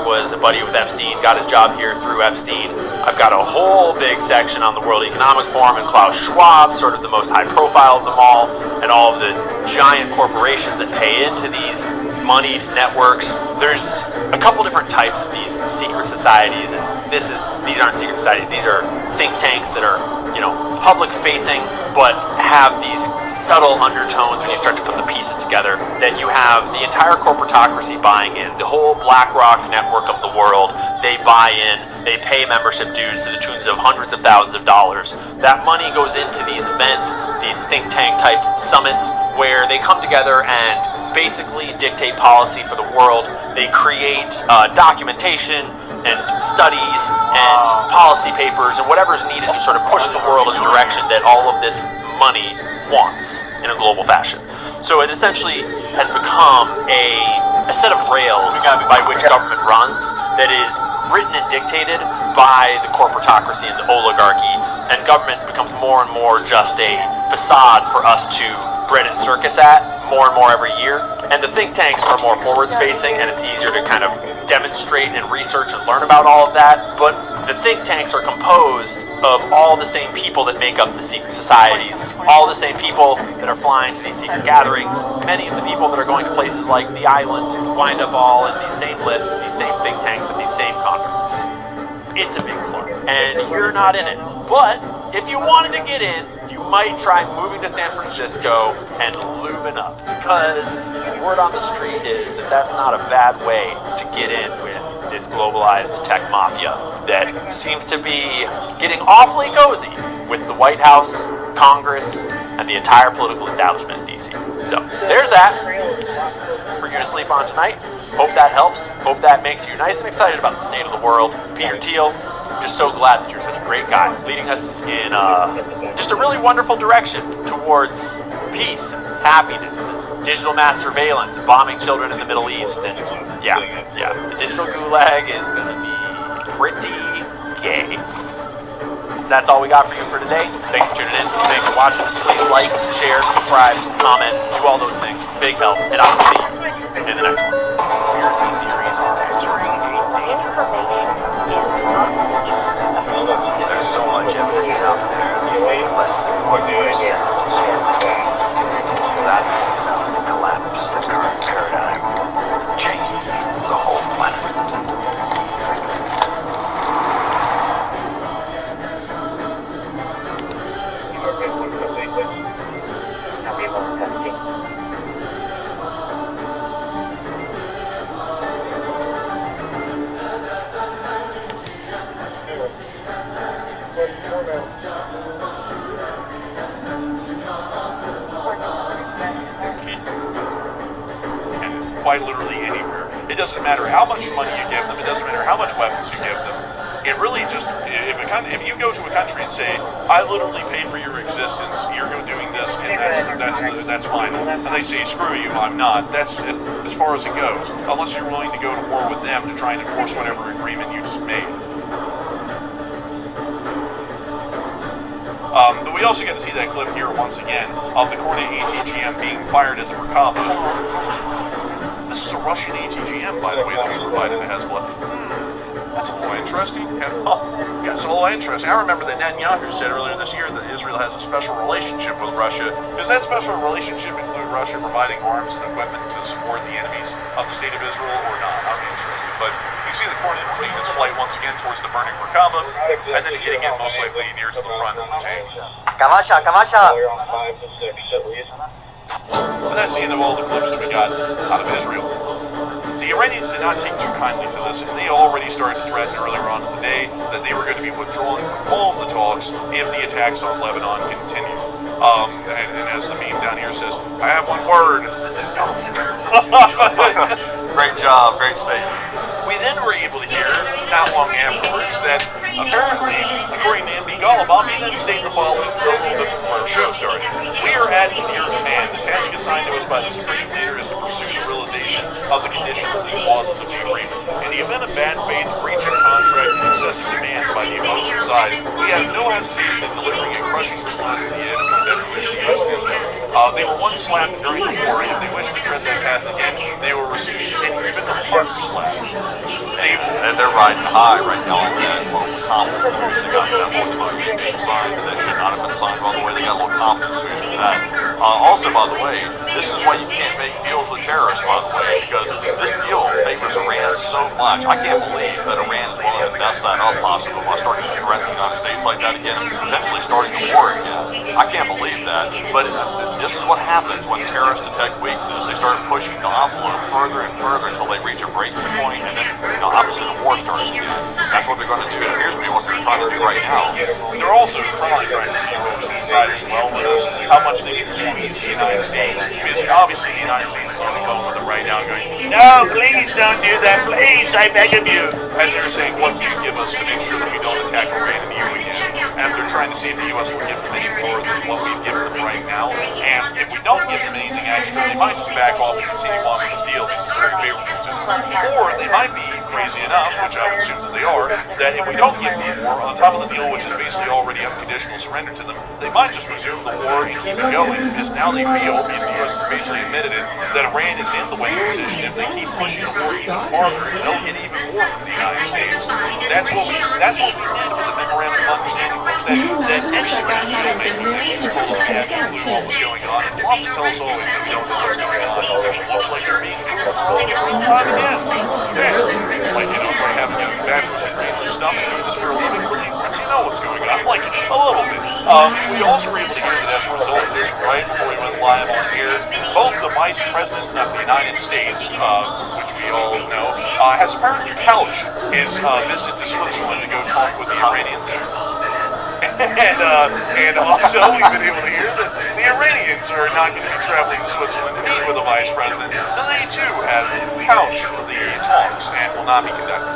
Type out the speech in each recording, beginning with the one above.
was a buddy with Epstein, got his job here through Epstein. I've got a whole big section on the World Economic Forum and Klaus Schwab, sort of the most high profile of them all, and all of the giant corporations that pay into these moneyed networks. There's a couple different types of these secret societies, and these aren't secret societies. These are think tanks that are, public facing, but have these subtle undertones when you start to put the pieces together, that you have the entire corporatocracy buying in, the whole BlackRock network of the world. They buy in, they pay membership dues to the tunes of hundreds of thousands of dollars. That money goes into these events, these think tank type summits, where they come together and basically dictate policy for the world. They create documentation and studies and policy papers and whatever's needed to sort of push the world in the direction that all of this money wants in a global fashion. So it essentially has become a set of rails by which government runs that is written and dictated by the corporatocracy and the oligarchy, and government becomes more and more just a facade for us to bread and circus at more and more every year. And the think tanks are more forwards facing, and it's easier to kind of demonstrate and research and learn about all of that. But the think tanks are composed of all the same people that make up the secret societies, all the same people that are flying to these secret gatherings. Many of the people that are going to places like the island wind up all in these same lists, these same think tanks, at these same conferences. It's a big club, and you're not in it. But if you wanted to get in, you might try moving to San Francisco and lubing up, because word on the street is that that's not a bad way to get in with this globalized tech mafia that seems to be getting awfully cozy with the White House, Congress, and the entire political establishment in DC. So there's that for you to sleep on tonight. Hope that helps. Hope that makes you nice and excited about the state of the world. Peter Thiel, just so glad that you're such a great guy, leading us in just a really wonderful direction towards peace and happiness and digital mass surveillance and bombing children in the Middle East. And yeah, the digital gulag is going to be pretty gay. That's all we got for you for today. Thanks for tuning in. Thanks for watching. Please like, share, subscribe, comment, do all those things. Big help. And I'll see you in the next one. Conspiracy theories are entering a dangerous zone. There's so much evidence out there. Less than 1% is true. That is enough to collapse the current paradigm, change the whole planet. Quite literally anywhere. It doesn't matter how much money you give them. It doesn't matter how much weapons you give them. It really just, if you go to a country and say, I literally pay for your existence, you're doing this, and that's fine, and they say, screw you, I'm not. That's as far as it goes, unless you're willing to go to war with them to try and enforce whatever agreement you just made. But we also get to see that clip here once again of the Cornet ATGM being fired at the Merkaba. This is a Russian ATGM, by the way, that was provided to Hezbollah. That's a little interesting. That's a little interesting. I remember that Netanyahu said earlier this year that Israel has a special relationship with Russia. Does that special relationship include Russia providing arms and equipment to support the enemies of the state of Israel or not? I'm interested. But you see the Cornet making its flight once again towards the burning Merkaba, and then hitting it most likely near to the front of the tank. Kamasha. But that's the end of all the clips that we got out of Israel. The Iranians did not take too kindly to this, and they already started to threaten earlier on in the day that they were going to be withdrawing from all of the talks if the attacks on Lebanon continue. And as the meme down here says, I have one word. Great job, great statement. We then were able to hear, not long afterwards, that apparently, according to MB Ghalibaf, he then stated the following a little bit before our show started. We are acting here in command. The task assigned to us by the Supreme Leader is to pursue the realization of the conditions and causes of the agreement. In the event of bad faith, breach of contract, and excessive demands by the opposing side, we have no hesitation in delivering a crushing response to the enemy that is the U.S. and Israel. They were once slapped during the war, and if they wish to tread that path again, they will receive an even harder slap. And they're riding high right now on that little confidence boost. They got that little being signed that should not have been signed, by the way. They got a little confidence boost from that. Also, by the way, this is why you can't make deals with terrorists, by the way, because this deal favors Iran so much. I can't believe that Iran is willing to mess that up possibly by starting to threaten the United States like that again and potentially starting a war again. I can't believe that. But this is what happens when terrorists detect weakness. They start pushing the envelope further and further until they reach a breaking point, and then, obviously the war starts again. That's what they're going to do. It appears to be what they're trying to do right now. They're also probably trying to see folks inside as well with us, how much they can squeeze the United States. Because obviously the United States is on the phone with them right now going, no, please don't do that, please, I beg of you. And they're saying, what can you give us to make sure that we don't attack Iran and you again? And they're trying to see if the U.S. will give them any more than what we've given them right now. And if we don't give them anything extra, they might just back off and continue on with this deal because it's very favorable to them. Or they might be crazy enough, which I would assume that they are, that if we don't give them more, on top of the deal, which is basically already unconditional surrender to them, they might just resume the war and keep it going because now they feel, because the U.S. has basically admitted it, that Iran is in the winning position. If they keep pushing the war even farther, they'll get even more from the United States. That's what we did with the memorandum of understanding, folks. That excellent deal making that you told us we had no clue what was going on. And Trump tell us always that we don't know what's going on. It looks like they're being proven time again. Yeah, it's like, it's like having a bachelor's degree in the stomach doing this for a living. Really lets you know what's going on. Like, a little bit. We also were able to hear that as a result of this, right before we went live on here, both the Vice President of the United States, which we all know, has apparently couched his visit to Switzerland to go talk with the Iranians. And also, we've been able to hear that the Iranians are not going to be traveling to Switzerland to meet with the Vice President, so they too have couched the talks and will not be conducted.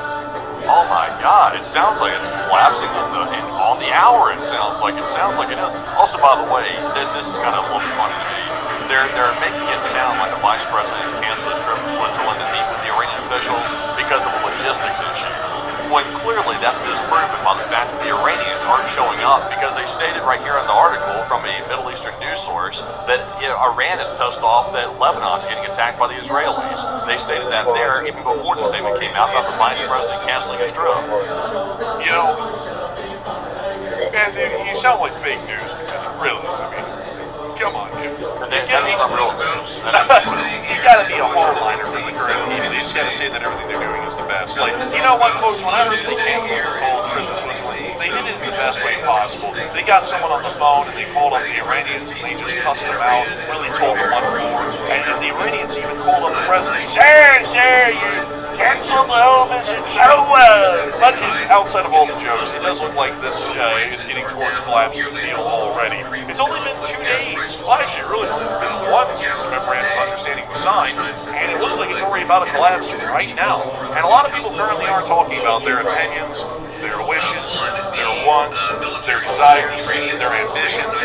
Oh my God! It sounds like it's collapsing on the hour. It sounds like it is. Also, by the way, this is kind of a little funny to me. They're making it sound like the Vice President has canceled his trip to Switzerland to meet with the Iranian officials because of a logistics issue. When clearly that's disproven by the fact that the Iranians aren't showing up, because they stated right here in the article from a Middle Eastern news source that Iran is pissed off that Lebanon's getting attacked by the Israelis. They stated that there even before the statement came out about the Vice President canceling his trip. You know, Anthony, you sound like fake news. Really, I mean, come on, dude. You gotta be a hardliner for the current people. You just gotta say that everything they're doing is the best. Like, you know what, folks? When I heard they canceled this whole trip to Switzerland, they did it in the best way possible. They got someone on the phone and they called up the Iranians and they just cussed them out, really told them what for. And the Iranians even called up the president. Sir, you canceled the whole visit so well. But outside of all the jokes, it does look like this is getting towards collapsing the deal already. It's only been 2 days. Well, actually, really, it's been one since the memorandum of understanding was signed, and it looks like it's already about to collapse right now. And a lot of people currently are talking about their opinions, their wishes, their wants, their desires, their ambitions,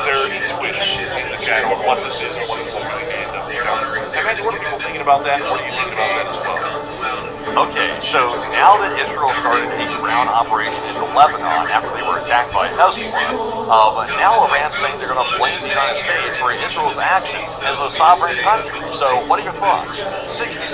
their intuitions in the chat on what this is and what this is going to end up becoming. And Matthew, what are people thinking about that, and what do you think about that as well? Okay, so now that Israel started a ground operation into Lebanon after they were attacked by Hezbollah, now Iran's saying they're going to blame the United States for Israel's actions as a sovereign country. So what are your thoughts? 67%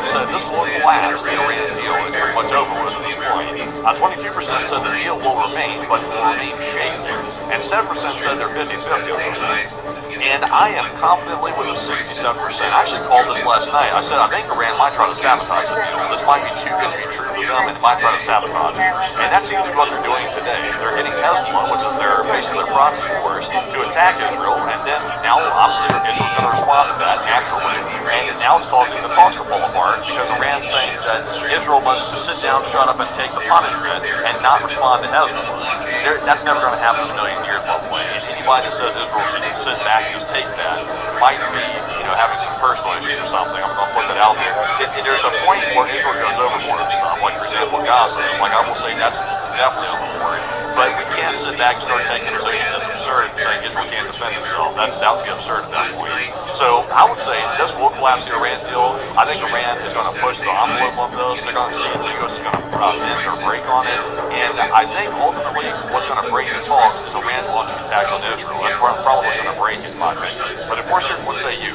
said this will collapse. The Iran deal is pretty much over with at this point. 22% said the deal will remain, but it will remain shaky. And 7% said they're 50-50 on this. And I am confidently with a 67%. I actually called this last night. I said I think Iran might try to sabotage the deal. This might be too good to be true for them, and they might try to sabotage it. And that seems to be what they're doing today. They're hitting Hezbollah, which is basically their proxy force, to attack Israel, and then now obviously Israel's going to respond to that naturally. And now it's causing the talks to fall apart because Iran's saying that Israel must sit down, shut up, and take the punishment and not respond to Hezbollah. That's never going to happen in a million years, by the way. Anybody that says Israel should sit back and just take that might be, having some personal issues or something. I'm going to put that out there. There's a point where Israel goes overboard and stuff, like for example Gaza. Like I will say that's definitely overboard. but we can't sit back and start taking a position that's absurd and saying Israel can't defend itself. That would be absurd at that point. So I would say this will collapse the Iran deal. I think Iran is going to push the envelope on this. They're going to see if the U.S. is going to bend or break on it. And I think ultimately what's going to break the talks is Iran launching attacks on Israel. That's probably what's going to break it, in my opinion. But of course, what say you?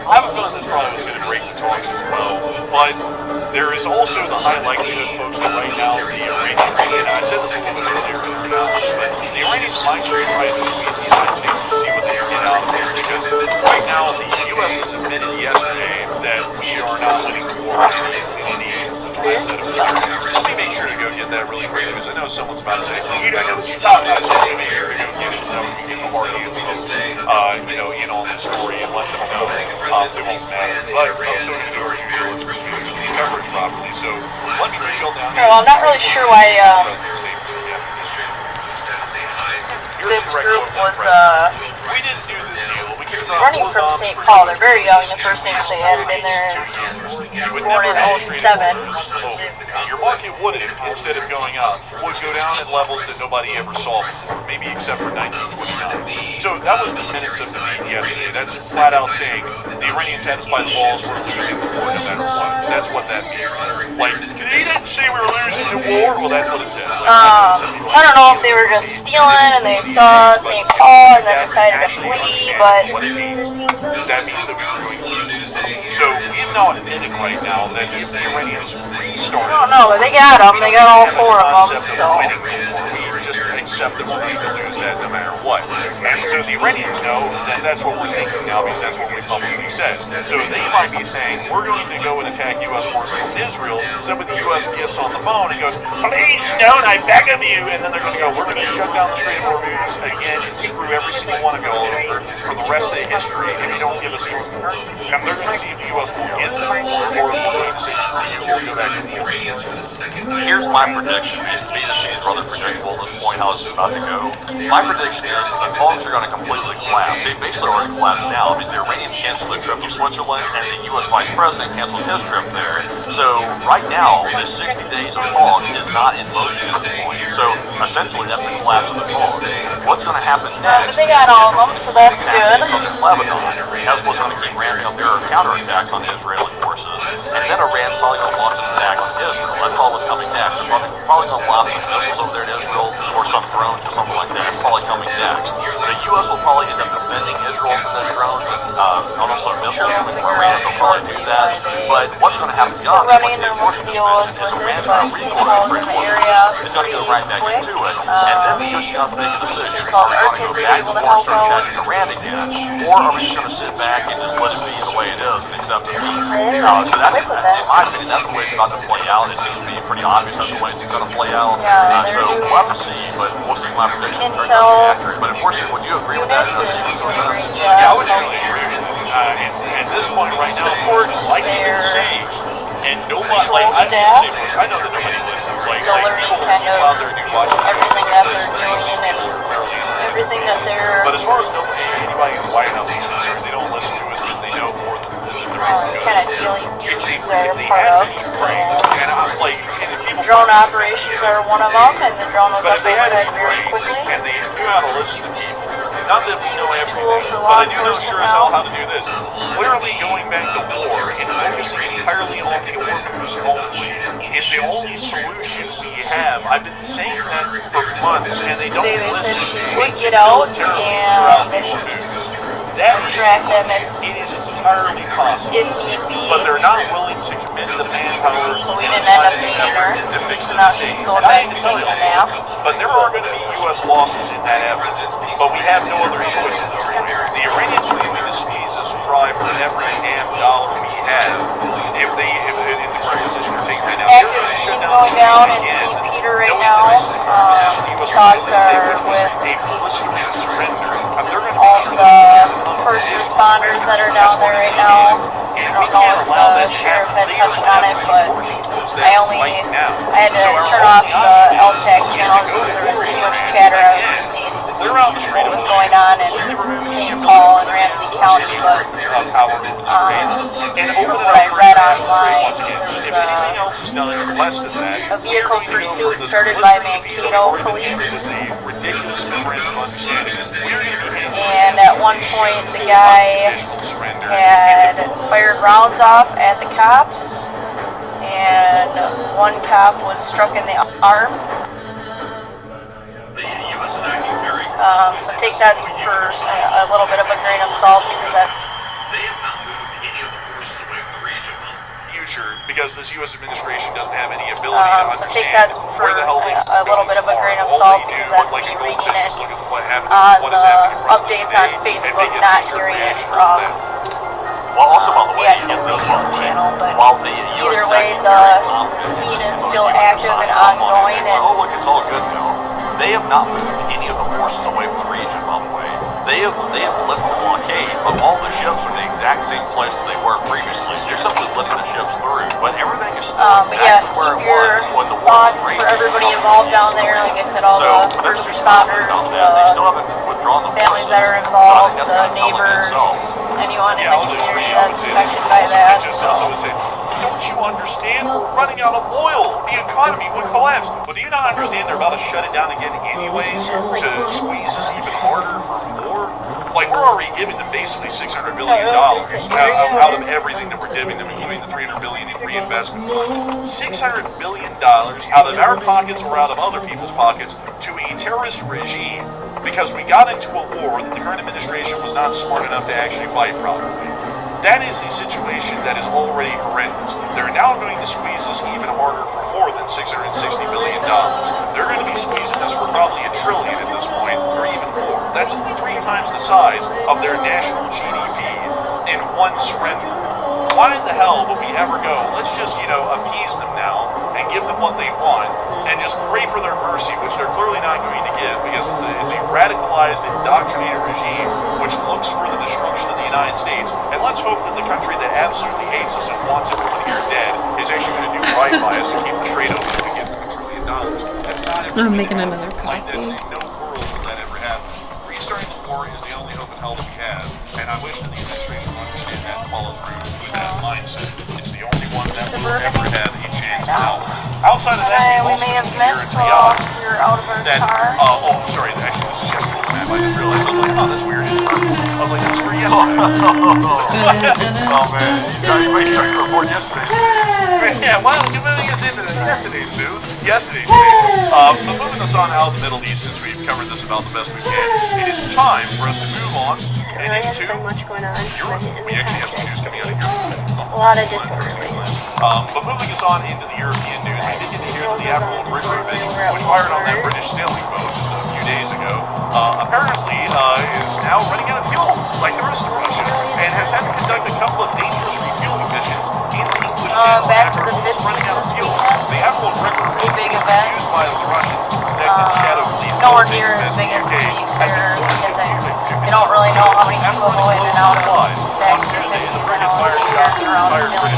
I have a feeling this probably was going to break the talks as well, but there is also the high likelihood, folks, that right now the Iranians, and I said this a little bit earlier in the announcement, but the Iranians might be trying to squeeze the United States to see what they can get out of this, because right now the U.S. has admitted yesterday that we are not winning the war in any set of terms. Let me make sure to go get that really quickly, because I know someone's about to say, you don't know what you're talking about, so let me make sure to go get it so that we can get the hard hands folks, in on the story and let them know they won't matter. But I'm still going to do our due diligence to cover it properly. So let me drill down here. Well, I'm not really sure why this group was we didn't do this deal. running from St. Paul. They're very young. The first names they added in there is born in 07. Your market would have, instead of going up, would go down at levels that nobody ever saw before, maybe except for 1929. So that was the minutes of the VID yesterday. That's flat out saying the Iranians had us by the balls, we're losing the war no matter what. That's what that means. Like, he didn't say we were losing the war. Well, that's what it says. I don't know if they were just stealing and they saw St. Paul and then decided to flee, but what it means. That means that we were going to lose this thing. So we've now admitted right now that if the Iranians restart, I don't know, but they got them. They got all four of them, so. We just accept that we're going to lose that no matter what. And so the Iranians know that that's what we're thinking now, because that's what we publicly said. So they might be saying, we're going to go and attack U.S. forces in Israel. So when the U.S. gets on the phone and goes, please don't, I beg of you. And then they're going to go, we're going to shut down the Strait of Hormuz again and screw every single one of y'all over for the rest of the history if you don't give us any more. And they're going to see if the U.S. will give them more, or if we're going to say, screw you, we'll go back to war. Here's my prediction. Be the shades rather predictable at this point how this is about to go. My prediction is that the talks are going to completely collapse. They basically already collapsed now because the Iranians canceled their trip to Switzerland and the U.S. Vice President canceled his trip there. So right now, this 60 days of talks is not in motion at this point. So essentially, that's a collapse of the talks. What's going to happen next? But they got all of them, so that's good. Lebanon. Hezbollah's going to keep ramping up their counterattacks on the Israeli forces, and then Iran's probably going to launch an attack on Israel. That's all what's coming next. They're probably going to launch some missiles over there in Israel, or some drones, or something like that. It's probably coming next. The U.S. will probably end up defending Israel from those drones and also missiles coming from Iran. They'll probably do that. But what's going to happen beyond that? Running into what the deal was with it, but St. Paul's in the area it's going to go right back quick. into it, and then the U.S. is going to make a decision. Are we going to go back to war, start attacking Iran again, or are we just going to sit back and just let it be the way it is and accept it? So that's, in my opinion, that's the way it's about to play out. It seems to be pretty obvious that's the way it's going to play out. So we'll have to see, but we'll see my prediction turns out to be accurate. But of course, would you agree with that? Yeah, I would surely agree with it. And at this point right now, like you can say, and nobody, like, I didn't say much. I know that nobody listens. Like Still learning people kind of out there do watch everything that they're doing and everything that they're But as far as anybody in the White House is concerned, they don't listen to us because they know more than the rest of us. kind of dealing duties are If they part had of. been So Ukraine, and I'm like, and if people drone operations are one of them, and the drone was but up if they had overhead been very Ukraine, quickly. and they knew how to listen to people, not that we know Useful everything, for but law I do know sure as enforcement hell now. how to do this. Clearly going back to war and focusing entirely on the Hormuz only is the only solution we have. I've been saying that for months, and they don't David said listen. she would get out and That track them if it is entirely possible. if need be. But they're not willing to commit the manpower So we and didn't the end up time needing her. to fix So the now mistakes. she's going And I back hate to to tell you taking a all, nap. but there are going to be U.S. losses in that effort. But we have no other choice at this point. The Iranians are going to squeeze us dry for every damn dollar we have if they, if in the current position we're taking right now. They're Active going to shut scene down going the down Strait in again, St. Peter right knowing now. that this is the current position the U.S. was Thoughts able to take, are which was with a blistering surrender. And they're going to all make sure the that first responders that are down there right now. I don't know if the sheriff had touched on it, but I had to turn off the LTAC channels because there was too much chatter I was seeing. Clear out the street what was going on in St. Paul and Ramsey County, but what I read online, there was a vehicle pursuit started by Mankato police, and at one point the guy had fired rounds off at the cops, and one cop was struck in the arm. So take that for a little bit of a grain of salt, because that future, because this U.S. administration doesn't have any ability to understand so take that for where the hell they a little bit of a grain of salt, because that's me reading it on the updates on Facebook, not hearing it from Well, also, by the way, the actual radio channel. But either way, the scene is still active and ongoing, and oh, look, it's all good now. They have not moved any of the forces away from the region, by the way. They have lifted the blockade, but all the ships are in the exact same place that they were previously. They're simply letting the ships through, but everything is still but yeah, exactly where keep it your was when the war thoughts was for everybody involved down there. Like I said, all the first responders, they still haven't withdrawn the families that are forces. involved, So I think that's the kind of telling neighbors, itself. anyone in Yeah, the community that's affected by that. So. Don't you understand? We're running out of oil. The economy would collapse. But do you not understand they're about to shut it down again anyways to squeeze us even harder for more? Like, we're already giving them basically $600 billion out of everything that we're giving them, including the $300 billion in reinvestment fund. $600 billion out of our pockets or out of other people's pockets to a terrorist regime because we got into a war that the current administration was not smart enough to actually fight properly. That is a situation that is already horrendous. They're now going to squeeze us even harder for more than $660 billion. They're going to be squeezing us for probably $1 trillion at this point, or even more. That's 3 times the size of their national GDP in one surrender. Why in the hell would we ever go, let's just, appease them now and give them what they want and just pray for their mercy, which they're clearly not going to give because it's a radicalized, indoctrinated regime which looks for the destruction of the United States. And let's hope that the country that absolutely hates us and wants everyone here dead is actually going to do right by us and keep the trade open and give them $1 trillion. That's not everything. I'm making another Like, that's coffee. in no world will that ever happen. Restarting the war is the only hope in hell that we have, and I wish that the administration would understand that and follow through with that mindset. It's the only one that will ever have a chance in hell. Outside of that, We may have missed while you're out of our car. Sorry, actually, this is yesterday's map. I just realized, I was like, oh, that's weird. It's purple. I was like, that's for yesterday. Oh, man. You made your report yesterday. Yeah, well, moving us into yesterday's news. But moving us on out of the Middle East, since we've covered this about the best we can, it is time for us to move on and There hasn't into been much going on Europe. in We the actually have some news country. coming out of Europe. A lot of disorderlies. But moving us on into the European news, we did get to hear that the Admiral Brickovich, which fired on that British sailing boat just a few days ago, apparently is now running out of fuel, like the rest of Russia, and has had to conduct a couple of dangerous refueling missions in the English Channel. Back to the after it was 50s running out of this fuel. weekend. The Admiral Brickovich Big is event. used by the Russians to protect its shadow fleet. Nowhere near as big as the Steve Kerr, because they don't really know how many people go in and out of back to the 50s. I know Steve Kerr's around a million.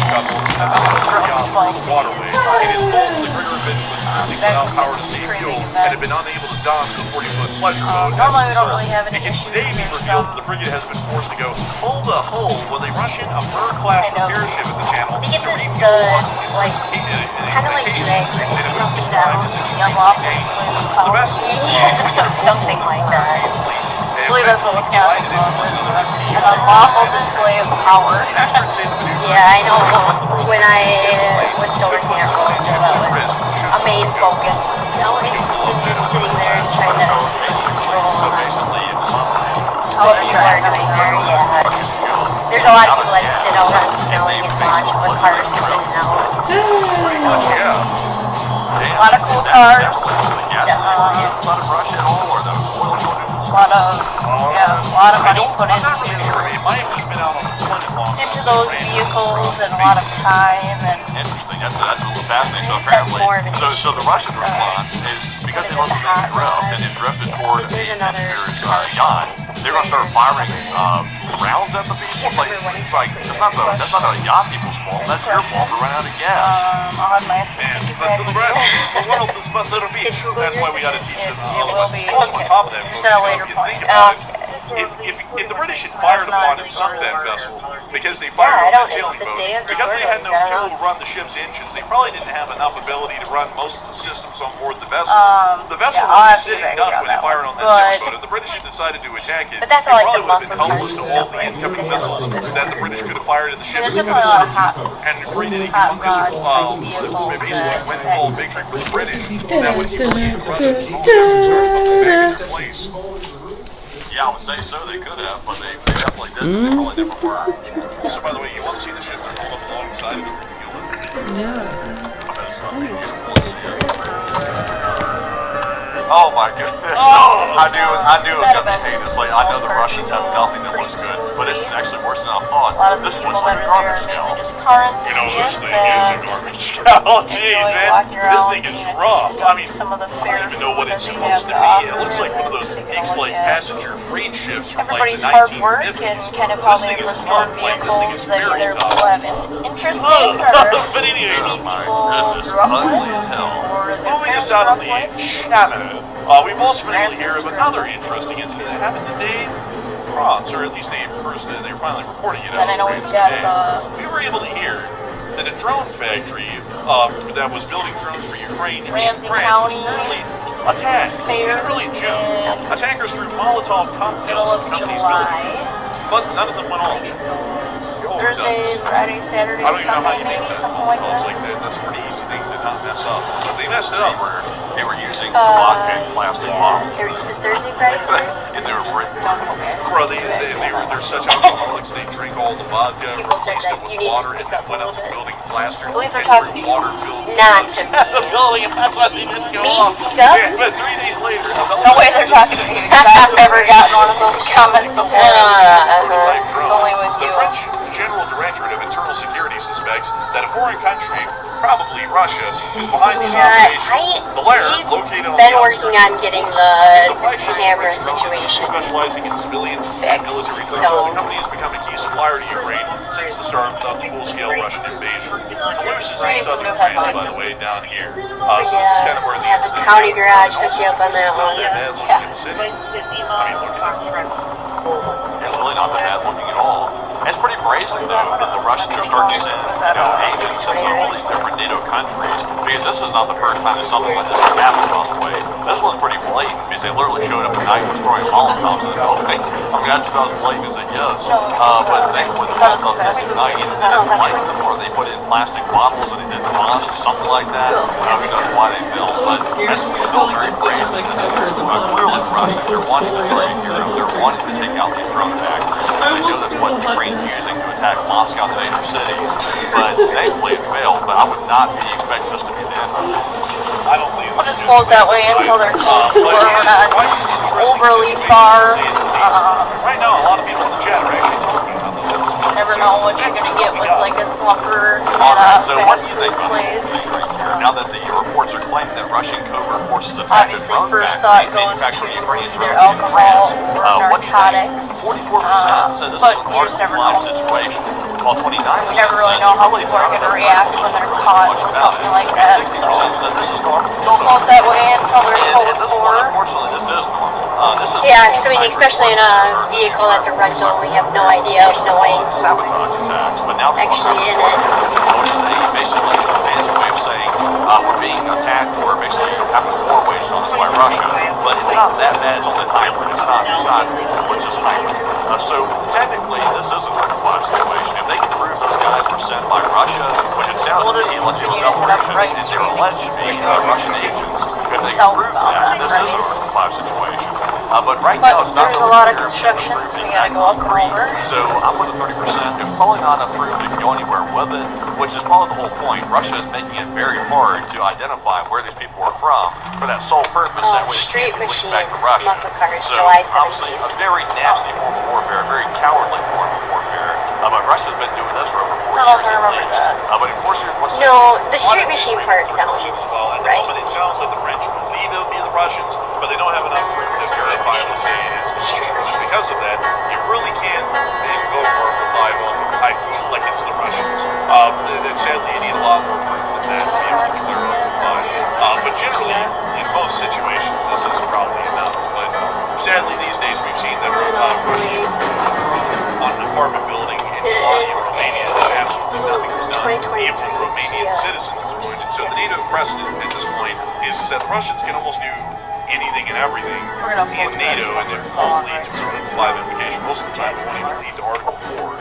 As a civilian on the waterway, it is told that the Brickovich was drifting without power to save fuel and had been unable to dodge the 40-foot pleasure boat. Normally we don't really have any It can issues today be here, revealed so that the frigate has been forced to go hull to hull with a Russian Amer-class Kind of. repair ship at the channel They get to the, refuel on like, numerous kind of like drag occasions. racing And it up was and down. described as The extremely unlawful dangerous. displays of The power. vessel, Something like that. I believe that's what Wisconsin calls it. An unlawful display of power. Yeah, I know. When I was still working at Roseville, that was a main focus was smelling. Just sitting there and trying to control what people are doing there. Yeah. There's a lot of people that sit out on smelling and watch what cars come in and out. So, A lot of cool cars. A lot of money put into those vehicles and a lot of time and Interesting. That's a little fascinating. So apparently, more of an so the Russian response is because they wasn't being drift and it drifted toward the There's another Shakespeare's yacht. They're gonna start firing rounds at the people. It's like that's not the yacht people's fault. That's your fault to run out of gas. I'll have my assistant get But ready to the to rest do. of the world is but little beach. That's why we got to teach them. It will be. Also, on top of that, folks, Just at a you know, later if you point. think about it, if the British had fired upon and sunk that vessel because they fired Yeah, I on that don't- it's sailing the boat, day of because they had no disorderlies, I fuel don't to run the ship's engines, they probably didn't have enough ability to run most of the systems on board the vessel. The vessel yeah, I'll was a have to sitting get duck ready when they on fired that on that one. sailing But- boat. If the British had decided to attack it, But that's it all like probably the would have been muscle helpless to parts all and the stuff, incoming right? missiles that the British could have fired at the ship. There's It could definitely a have lot of hot, and created a hot humongous rod vehicles basically that- windfall victory for the British that would bring the Russians most started putting them back into place. Yeah, I would say so. They could have, but they definitely didn't. They probably never were. Also, by the way, you want to see the ship that pulled up alongside of the refuel. Oh my goodness! I knew it was gonna be heinous. Like I know the Russians have nothing that looks good, but it's actually worse than I thought. A lot of the This people looks that like a are there garbage are mainly can. just car You know, this enthusiasts thing is a that garbage can. Oh, jeez, enjoy man. walking around. This thing is getting a rough. taste of I mean, some of the I fair don't even know what food it's that they have supposed to to be. It offer looks like one of those to big, look like, at. passenger freight ships from, like, Everybody's the hard 1950s. work and kind of This probably thing is restored tough. Like, this thing is vehicles that very either tough. people have interest in or But anyways, maybe my people goodness, grew up ugly with as hell. or their moving parents us out grew of up the with. Channel, we've also been able to hear of another interesting incident that happened today in France, or at least they were finally reporting it out. And I know right, we've got today. the We were able to hear that a drone factory that was building drones for Ukraine Ramsey in France County was really attacked fair in early June. in Attackers threw Molotov middle cocktails of at the company's July. building, but none of them went off. Thursday, Friday, Saturday, I don't even know how Sunday, you make maybe that something like Molotovs that. like that. That's a pretty easy thing to not mess up. But they messed it up. They were using vodka in plastic bottles, Thursday, Friday, Saturday? and they were Don't know that. Bro, they're such alcoholics. They drink all the vodka, People said replaced that it with you need to water, speak and then up a went up little to bit. building plaster. I believe they're and talking threw to you. water-filled Not guns to at the building, and that's why they didn't go Me off. speak up? Yeah, but 3 days later, No way they're talking to you because I've never gotten one of those comments before. It's only with The you. French General Directorate of Internal Security suspects that a foreign country, probably Russia, is behind these operations. The lair, located on been the working outskirts on of getting Paris, the is flagship camera French drone situation specializing in civilian and fixed, military so- drones. The company has become a key supplier to Ukraine since the start of the full-scale Russian invasion. Toulouse is in Nice southern new France, by headlights. the way, down here. So this is kind of where the Have the incident county happened. garage hook you up on that one. Yeah. City. I mean, look at it. it's really not that bad looking at all. It's pretty brazen though that the Russians are starting to send agents to all these different NATO countries, because this is not the first time that something like this has happened, by the way. This one's pretty blatant because they literally showed up at night and was throwing Molotovs in the building. I mean, that's about as blatant as it gets. But thankfully the Molotovs hit at night, and it's like before they put it in plastic bottles and they did wash or something like that. Who knows why they built, but that's still very brazen. Clearly Russia, they're wanting to break Europe, they're wanting to take out these drone factories. They know that's what Ukraine's using to attack Moscow and the major cities, but thankfully it failed. But I would not be expecting this to be the end of it. I don't believe We'll this just is float that way until they're close to where we're not overly far. Right now, a lot of people in the chat are actually talking about this episode. Never know what you're gonna get with like a slumper at Alright, a so what do fast you food think about place. this right here? Now that the reports are claiming that Russian covert forces attacked a Obviously, drone first factory thought goes manufacturing to Ukrainian either drones in alcohol France, or what do you think? narcotics. 44% said this But was a you just never live know. situation, while 29% You never really said know they how really people are don't gonna know react much when they're about caught it. with something like that, And so 60% said this is normal. just float that way until they're And code this one, 4. unfortunately, this is normal. This is Yeah, because I mean, especially in a vehicle that's a rental, we have no idea of knowing sabotage who's attacks, but now people actually are in it. basically a fancy way of saying we're being attacked or basically having a war waged on us by Russia. But it's not that bad. It's only hybrid. It's not which is hybrid. So technically, this isn't a live situation. If they can prove those guys were sent by Russia, which it sounds We'll to just me like they continue were to hit up Russian, Rice and they Street were in alleged to case be they go Russian agents. If they can southbound prove that, on this isn't Rice. a live situation. But right But now, it's not there's a really lot of clear if construction, it's so we exact gotta go up and concrete. over. So I'm with the 30%. There's probably not enough proof to go anywhere with it, which is probably the whole point. Russia is making it very hard to identify where these people are from for that sole purpose. That way they Street can't be linked Machine, back to Russia. muscle cars, So July obviously 17th. a very nasty form of warfare, a very cowardly form of warfare. But Russia's been doing this for over 4 I don't know years if I at remember least. that. But of course, what's No, the Street Machine part sounds Well, at the right. moment, it sounds like the French believe it would be the Russians, but they don't have enough proof to verify finally say is because of that, you really can't invoke Article 5 off of, I feel like it's the Russians. That sadly, you need a lot more proof than that to be able to clear Article 5. But generally, in most situations, this is probably enough. But sadly, these days, we've seen that Russian on an apartment building in Romania, absolutely nothing was done. Even Romanian citizens were wounded. So the NATO precedent at this point is that the Russians can almost do anything and everything in NATO, and it won't lead to Article 5 invocation. Most of the time, it won't even lead to Article 4.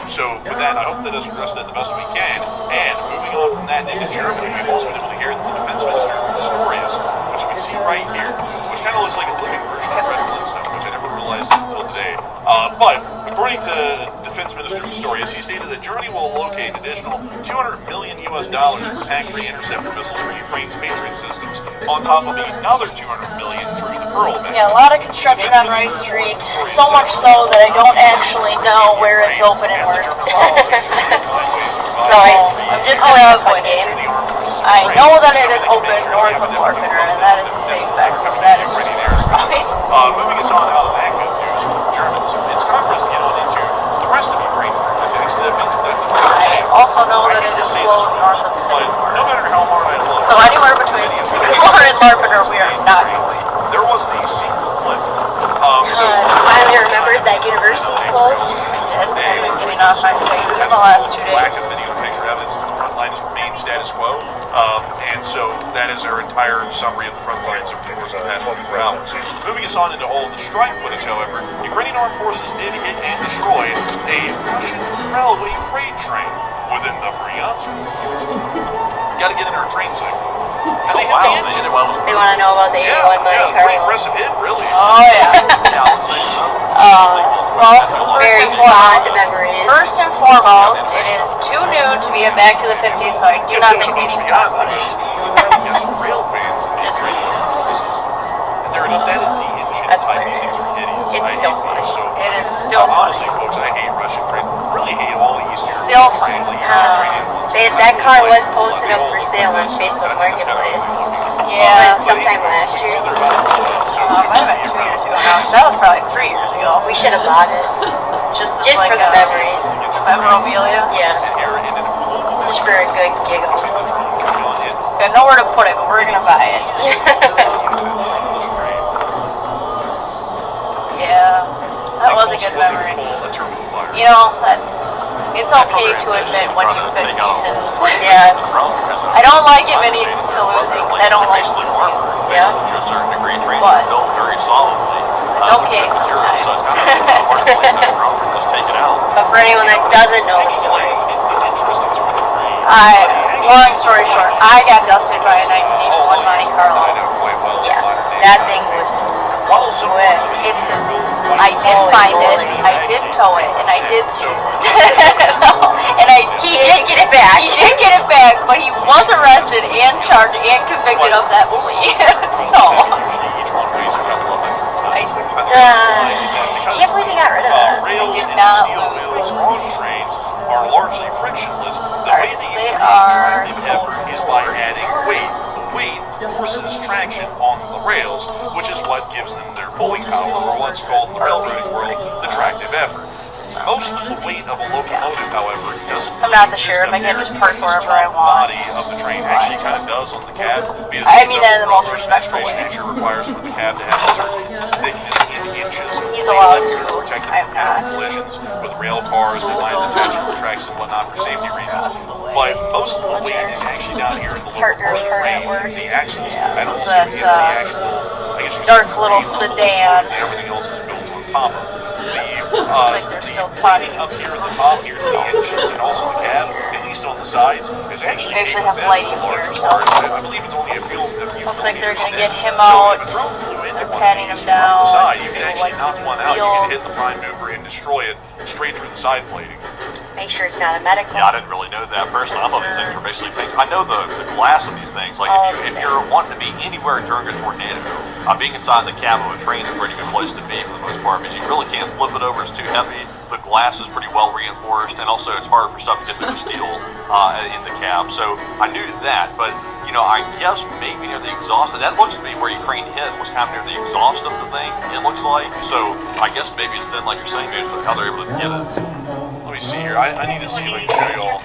So with that, I hope that has addressed that the best we can. And moving on from that into Germany, we've also been able to hear that the defense minister Pistorius, which you can see right here, which kind of looks like a living version of Red Flintstone, which I never realized until today. But according to Defense Minister Pistorius, he stated that Germany will allocate an additional $200 million for tank-free interceptor missiles for Ukraine's Patriot systems, on top of another $200 million through the Pearl Amendment. Yeah, a lot of construction on Rice Street. So much so that I don't actually know where it's open and where it's closed. So I'm just gonna have one game. I know that it is open north of Larkiner, and that is a safe bet. So that is just moving us on out of that good news from the Germans, it's time for us to get on into the rest of Ukraine's drone attacks that have been conducted. I also know that it is closed north of Singapore. No matter how hard I look, So anywhere between Singapore and Larkiner, we are not going. there wasn't a single clip. Finally remembered that university's closed. I've been getting off my face for the last 2 Lack days. of video and picture evidence that the front lines remain status quo. And so that is our entire summary of the front lines over the course of the past 24 hours. Moving us on into all of the strike footage, however, Ukrainian armed forces did hit and destroy a Russian railway freight train within the Bryansk province. Gotta get in our train segment. And they hit the engine. They want to know about the 81 Monte Pretty Carlo. impressive hit, really. Oh yeah. Well, Very fond memories. first and foremost, it is too new to be a Back to the 50s, so I do not think we need to talk about it. Yeah, some rail fans in the train services. And there it is. That is the engine That's type. These things are hideous. It's I still hate funny. these so much. It is still Honestly, funny. folks, I hate Russian trains. Really hate all the Eastern Still European trains, funny. like Ukrainian ones. That car was posted up for sale on Facebook Marketplace. Yeah. Sometime last year. Might have been 2 years ago now, 'cause that was probably 3 years ago. We should have bought it. Just Just like for the memories. memorabilia. Yeah. Just for a good giggle. Got nowhere to put it, but we're gonna buy it. Yeah, that was a good memory. You know, it's okay to admit when you've been beaten. Yeah. I don't like admitting to losing, because I don't like losing. Yeah. To a certain degree, trains But are built very solidly. it's okay sometimes. So it's kind of hard to let that ground just take it out. But for anyone that doesn't know the story, Long story short, I got dusted by a 1981 Monte Carlo. yes, that thing was I did find it, I did tow it, and I did seize it. And he did get it back. He did get it back, but he was arrested and charged and convicted of that plea. So, can't believe he got rid of that. Rails did and not steel lose. wheels on trains are largely frictionless. The way Alright, the they increase are tractive effort is by adding weight. The weight forces traction on the rails, which is what gives them their pulling power, or what's called in the railroading world the tractive effort. Most of the weight of a locomotive, however, doesn't I'm not the sheriff, I can't just park wherever I want. The body of the train actually kind of does on the cab. Because I mean that in the most respectful way. actually requires for the cab to have a certain thickness in inches. He's allowed to. Protect I'm not. collisions with rail cars that line the attachment tracks and whatnot for safety reasons. But most of the weight is actually down here in the lower part of the Partners frame. hard at work. The axles, Yeah, I don't so see that, in the actual, I guess you could dark say, little frame sedan. that everything else is built on top of. Looks like they're still plotting. Up here at the top, here's the engines and also the cab, at least on the sides, is actually They actually made have with lighting large here, so- cars. I believe it's only a few. Looks like they're gonna get him So out. if a drone flew into They're one of patting these him from the down. side, you can They actually like knock to one do out. You can hit the fields. prime mover and destroy it straight through the side plating. Make sure it's not a medical. Yeah, I didn't really know that personally. I thought these things were basically tanks. I know the glass of these things. Like All if the you're things. wanting to be anywhere during a tornado, being inside the cab of a train is a pretty good place to be for the most part because you really can't flip it over. It's too heavy. The glass is pretty well reinforced, and also it's hard for stuff to get through the steel in the cab. So I knew that, but I guess maybe near the exhaust, and that looks to me where Ukraine hit was kind of near the exhaust of the thing, it looks like. So I guess maybe it's then, like you're saying, maybe it's how they're able to get it. Let me see here. I need to see if I can show you all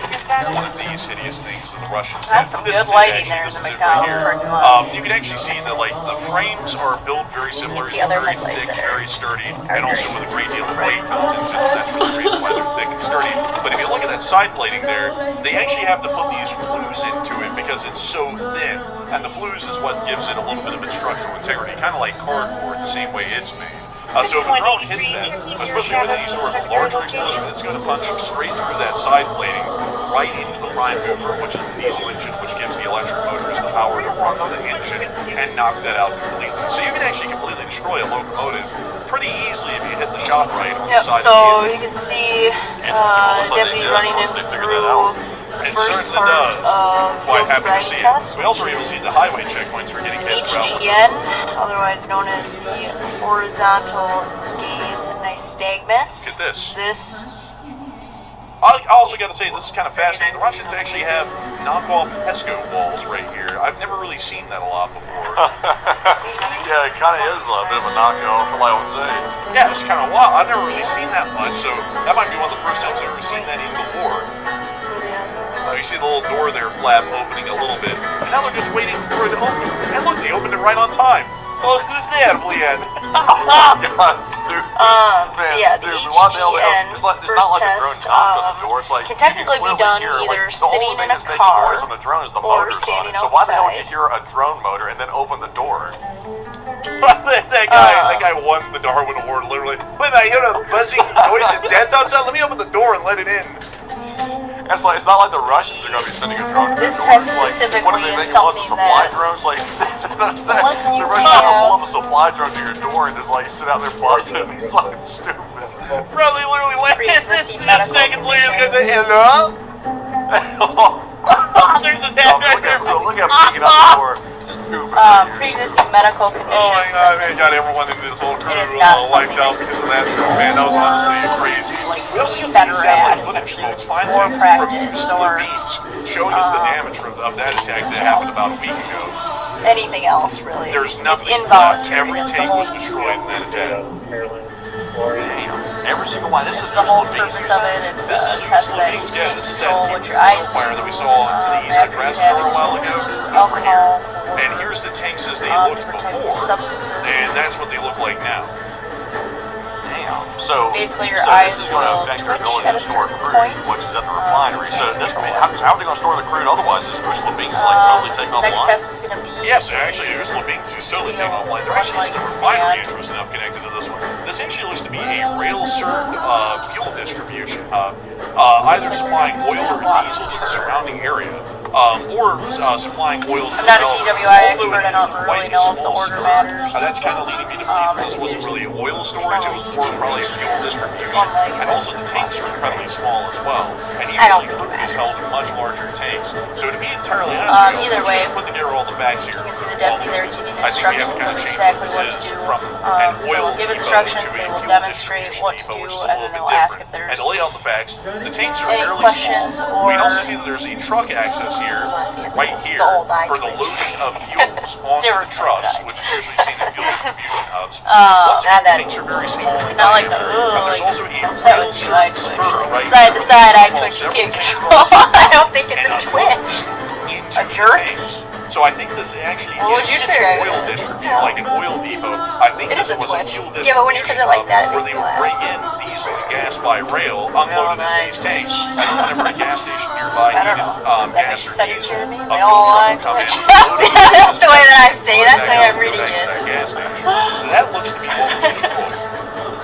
one of these hideous things that the Russians That's did. some This good is it, lighting actually. there in This the is it right McDonald's here. parking lot. You can actually see that like the frames are built very similar. see It's other very headlights thick, that are- very sturdy, and also with a great deal of weight built into them. That's really the reason why they're thick and sturdy. But if you look at that side plating there, they actually have to put these flues into it because it's so thin. And the flues is what gives it a little bit of its structural integrity, kind of like cardboard, the same way it's made. So if a drone hits that, especially with any sort of larger explosion, it's going to punch straight through that side plating right into the prime mover, which is the diesel engine, which gives the electric motors the power to run the engine and knock that out completely. So you can actually completely destroy a locomotive pretty easily if you hit the shot right on the Yep, side so of the you can see they deputy did. running in Once they figured that out. through the It first certainly part does. of Quite field happy to see sobriety it. test. We also were able to see the highway checkpoints for getting hit throughout the HGN, otherwise known as the horizontal gaze nystagmus. Look at this. This I also got to say, this is kind of fascinating. The Russians actually have knockoff Pesco walls right here. I've never really seen that a lot before. Yeah, it kind of is a bit of a knockoff, I would say. Yeah, it's kind of wild. I've never really seen that much, so that might be one of the first times I've ever seen that in the war. You see the little door there flap opening a little bit, and now they're just waiting for it to open. And look, they opened it right on time. Well, who's that, Bleed? God, stupid. so yeah, the stupid. Why the hell they HGN don't- it's not first like a drone test knocked on the door. It's like can technically you be can done clearly hear, either like, the only sitting thing in a that's making car noise on the drone is the or motors on standing it. So why the hell would outside. you hear a drone motor and then open the door? that guy won the Darwin Award, literally. Wait a minute, you hear a buzzing noise and death outside? Let me open the door and let it in. It's not like the Russians are going to be sending a drone. to the This door. test It's like, specifically what do they is think of us as something supply that- drones? Like, Unless you the Russians are going to pull have- up a supply drone to your door and just like sit out there buzzing. It's like stupid. Bro, they literally landed Pre-existing just medical seconds later. The guy said, conditions. hello? There's his head right there. Look at him peeking out the door. Stupid. pre-existing medical conditions. Oh my god, man, got everyone into this whole crew It is not wiped something out because of that show, man. That was honestly crazy. We also get to better see satellite at, footage, essentially, folks, finally, more from practice the or, beach, showing us the damage of that attack that happened about a week ago. anything else really. There's It's nothing left. involuntary. Every That's the tank whole, was destroyed in that attack. Damn. Every single one. This it's is the whole just the purpose of it. It's This a is test that you Slovenia. can't This is that control huge what your eyes do. fire that we saw to the east of after you have Krasnodar a while ago. Over here. alcohol And here's the tanks as they or looked different type of before. substances. And that's what they look like now. Damn. So Basically, your so eyes this is going to will affect their twitch ability at to a store certain crude, point. which is at the refinery. So this, how are they going to store the crude otherwise? Is Ursula Binks like totally taking off Next line? test is going to be Yes, actually, Ursula Binks is totally taking offline. There actually is a refinery interest enough connected to this one. This actually looks to be a rail-served fuel distribution hub, either supplying oil or diesel to the surrounding area, or supplying oil to I'm not a developers. DWI Although expert, it I is don't quite really a know if the small order spur, matters. That's kind of leading me to believe this wasn't really oil storage, it was more probably a fuel distribution. And also the tanks are incredibly small as well. And I don't usually think crude it is held in much larger tanks. So to be entirely honest with you, either let's way, just put together all the facts here. you can see the deputy there giving I think we have to instructions kind of of change exactly what what this to is do. from an So oil they'll give depot instructions, to a they will fuel demonstrate distribution what to depot, do, which is a and little then bit they'll ask if different. there's And to lay out the facts, the tanks are any fairly questions small. We can also or see that there's a truck access here, right here, the old eye for the twitch. loading of fuels onto the Different trucks, eye which is usually seen in fuel distribution hubs. Once not again, the that- tanks are very small and not like the diameter, and there's like also a upset with you eye rail-served twitch. spur right Side to side eye here. twitch you Several can't tank control. crossings I don't think it's and a unload twitch. into A the jerk? tanks. So I think this actually What would is you an describe oil it? distribution, like an oil depot. I think It this is a was a twitch. fuel Yeah, but when you said it like that, it where makes they me would laugh. bring in diesel and gas by rail, unloaded in these tanks, and then whenever a gas station nearby I don't needed know. Is that gas or what you diesel, said it to me? a They fuel all truck eye would come in. twitch. load it, That's the way that I'm saying. That's the way I'm go reading back to it. that gas station. So that looks to be what was destroyed.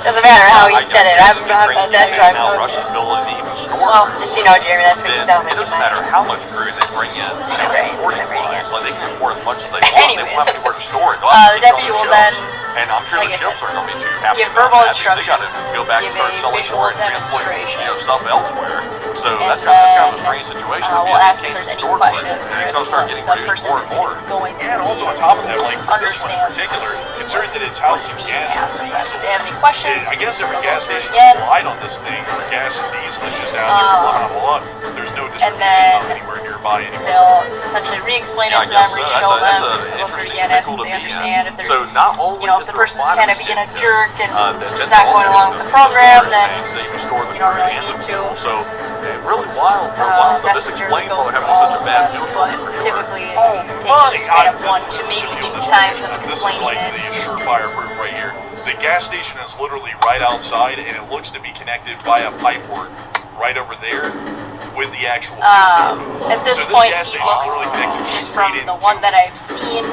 Doesn't matter how he I said it. guess I'm, Ukraine that's is right. now Russia's ability to even store Well, crude. just you know, Jeremy, that's what you Then sound like. it doesn't matter how much crude they bring in, Right, importing I'm reading wise, it. like they can import as much as they want. They Anyways, won't have anywhere to store it. They'll the have to keep it deputy on will the then, ships. And I'm sure like the I ships said, aren't going to be too happy give about verbal that because they got to instructions, go back and give start a selling visual more and transport demonstration. stuff elsewhere. So And that's kind of a then, strange situation. we'll ask if there's any stored questions and or it's going to start getting the produced person more and who's more. going And through also on these top of that, like for this one in understands particular, considering that it's what's housing being gas asked and of them. diesel, If they have any questions, I guess every gas station again. relied on this thing for gas and diesel. It's just out there run out of luck. There's no distribution then, hub anywhere nearby. by anymore. they'll essentially re-explain it to them, re-show them, that's go an through it interesting again, ask pickle if to they be in. understand. If there's, So not only you know, if is the there a person's lot kind of of being a extent, jerk and that just not going along with the program, then you don't really need to So really wild stuff. This necessarily explains go why they're through having all such a of bad them, fuel but shortage for sure. typically it takes just kind of one to maybe two times of This is like explaining the it. surefire proof right here. The gas station is literally right outside, and it looks to be connected via pipework right over there with the actual fuel depot. At this So point, gas he station is looks, literally connected just straight from the into one that I've seen,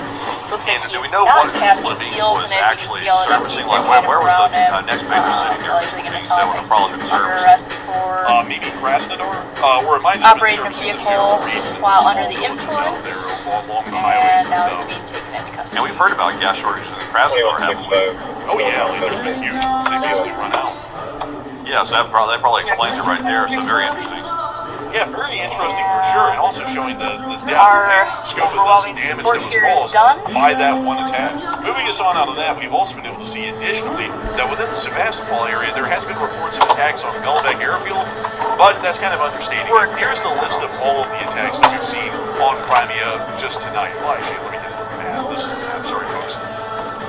looks like And he do we is know not what passing Libby fields, was and as you can actually see, all of them servicing? people Like, kind where of was around the him. next major city near Well, he's going to Phoenix tell that him would probably he's been under servicing? arrest for maybe Krasnodar, or it might have been operating a servicing this vehicle general region, while small under the villages out influence, there along the highways and and now stuff. he's being taken into custody. And we've heard about gas shortages in Krasnodar, haven't we? Oh yeah, like, there's been huge. They basically run out. Yeah, so that probably explains it right there. So very interesting. Yeah, very interesting for sure, and also showing the depth Our and scope of overwhelming this damage support that was here is caused done. by that one attack. Moving us on out of that, we've also been able to see additionally that within the Sebastopol area there has been reports of attacks on Belbek Airfield, but that's kind of understating it. Here's the list of all of the attacks that we've seen on Crimea just tonight. Well, actually, let me get to the map. This is the map. Sorry, folks.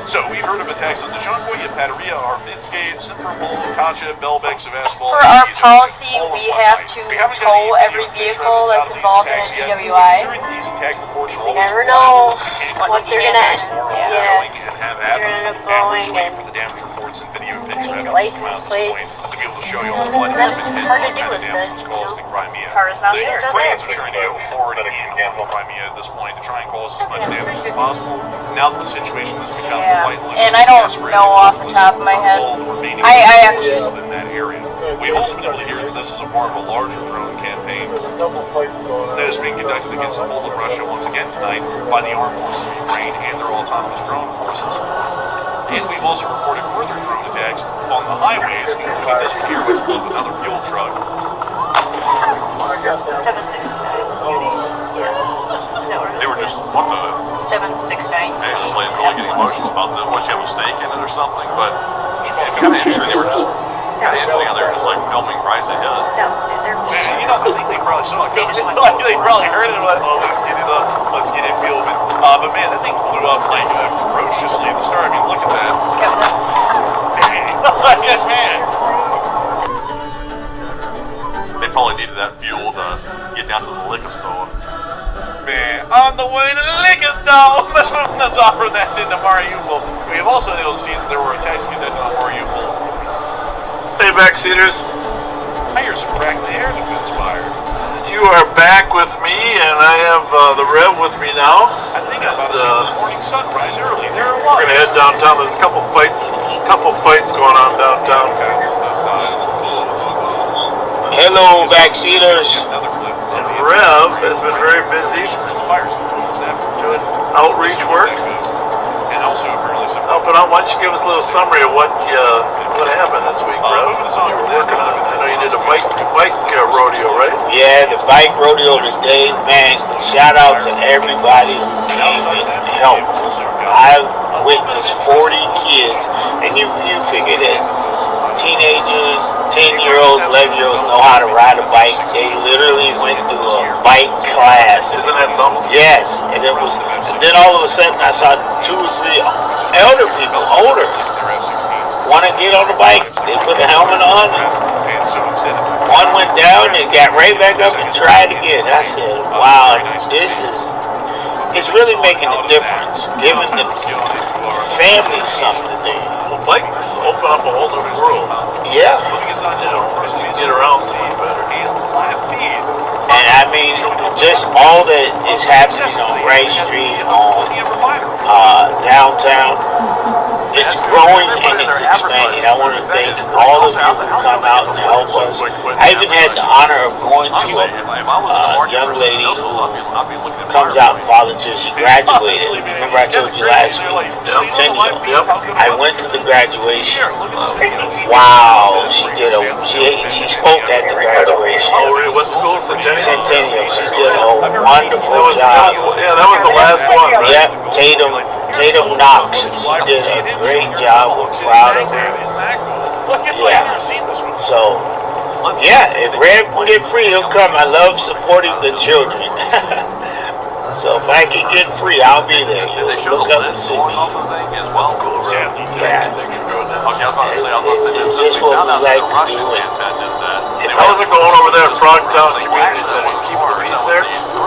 So, we've heard of attacks on Dezhonkoy, Yevpatoria, Arvitske, Simferopol, Katya, Belbek, Sevastopol. For our policy, all of we one have night. to We haven't got tow any every video footage vehicle that's of these involved in a attacks yet, but DWI. considering these attack reports are You always never reliable, know we can't what really they're handle gonna- this more yeah. ongoing and have They're gonna end up and we're going just waiting and for the damage reports and video and picture take evidence to come license out at this point plates. to be able to show you all what That's has been hit, hard to what do kind of with damage it, was caused in Crimea. Car is not The there. Ukrainians are trying to go hard in on Crimea at this point to try and cause as much damage as possible. Now that the situation has become Yeah, quite literally and I don't desperate, know off the top of my head. all the remaining I have to forces use within that area. We've also been able to hear that this is a part of a larger drone campaign that is being conducted against the whole of Russia once again tonight by the armed forces of Ukraine and their autonomous drone forces. And we've also reported further drone attacks on the highways, including this one here, which blew up another fuel truck. 769. Yeah. Is that what it They were just, what the? is? 769. Hey, this lady's really getting emotional about this. What, she have a stake in it or something? But yeah, kind of interesting. They were just kind of interesting how they were just like filming Rise Ahead. No, they're Man, you know, I think they probably saw it coming. Like, they probably heard it and went, oh, let's get it filming. But man, that thing blew up like ferociously at the start. I mean, look at that. Dang. Yes, man. They probably needed that fuel to get down to the liquor store. Man, on the way to the liquor store. Let's offer that into Mariupol. We have also been able to see that there were attacks conducted on Mariupol. Hey, backseaters. I hear some crackling air defense fire. You are back with me, and I have the Rev with me now. I think I'm about to see the morning sunrise early. There it We're was. gonna head downtown. There's a couple fights going on downtown. Okay, there's no sign. Hello, backseaters. Another clip. And Rev has been very busy doing outreach work, And also apparently some helping out. Why don't you give us a little summary of what happened this week, Rev? moving us on. You were working on. I know you did a bike rodeo, right? Yeah, the bike rodeo today, man. Shout out to everybody who came and helped. I witnessed 40 kids, and you figure that teenagers, 10-year-olds, 11-year-olds know how to ride a bike. They literally went through a bike class. Isn't that something? Yes, and it was. And then all of a sudden, I saw 2 or 3 elder people, older, want to get on the bike. They put the helmet on. And so instead of One went down and got right back up and tried again. I said, wow, it's really making a difference, giving the families something to do. Well, bikes open up a whole new world. Yeah, You know, you get around so much better. and I mean, just all that is happening on Wright Street, on downtown, it's growing and it's expanding. I want to thank all of you who come out and help us. I even had the honor of going to a young lady who comes out and volunteers. She graduated. Remember I told you last week from Centennial. I went to the graduation. Wow, she spoke at the graduation. Oh, really? What school? Centennial? Centennial. She did a wonderful That was the last one, right? Yep, Tatum Knox. She did a great job. We're proud of her. Yeah. So Yeah, if Rev can get free, he'll come. I love supporting the children. So if I can get free, I'll be there. You'll look up and see me. That's cool, Sadly, Yeah. Thanks for doing that. Okay, I was about to say, It's just what we like to do. If I wasn't going over there at Frogtown Community Center, keeping the peace there,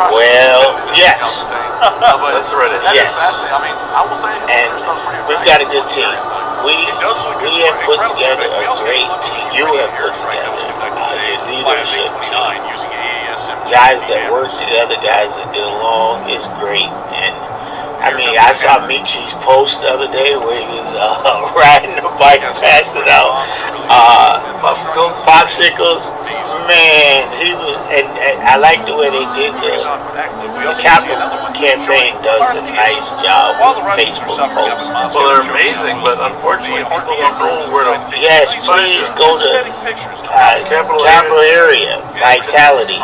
Well, yes. that's the right idea. Yes. I mean, I will say, And we've got a good team. We have put together a great team. You have put together your leadership team. Guys that work together, guys that get along is great. And I mean, I saw Michi's post the other day where he was riding the bike, passing out popsicles. Man, he was, and I like the way they did the capital campaign does a nice job with Facebook posts. Well, they're amazing, but unfortunately, people don't know where to. Yes, please go to capital area Vitality.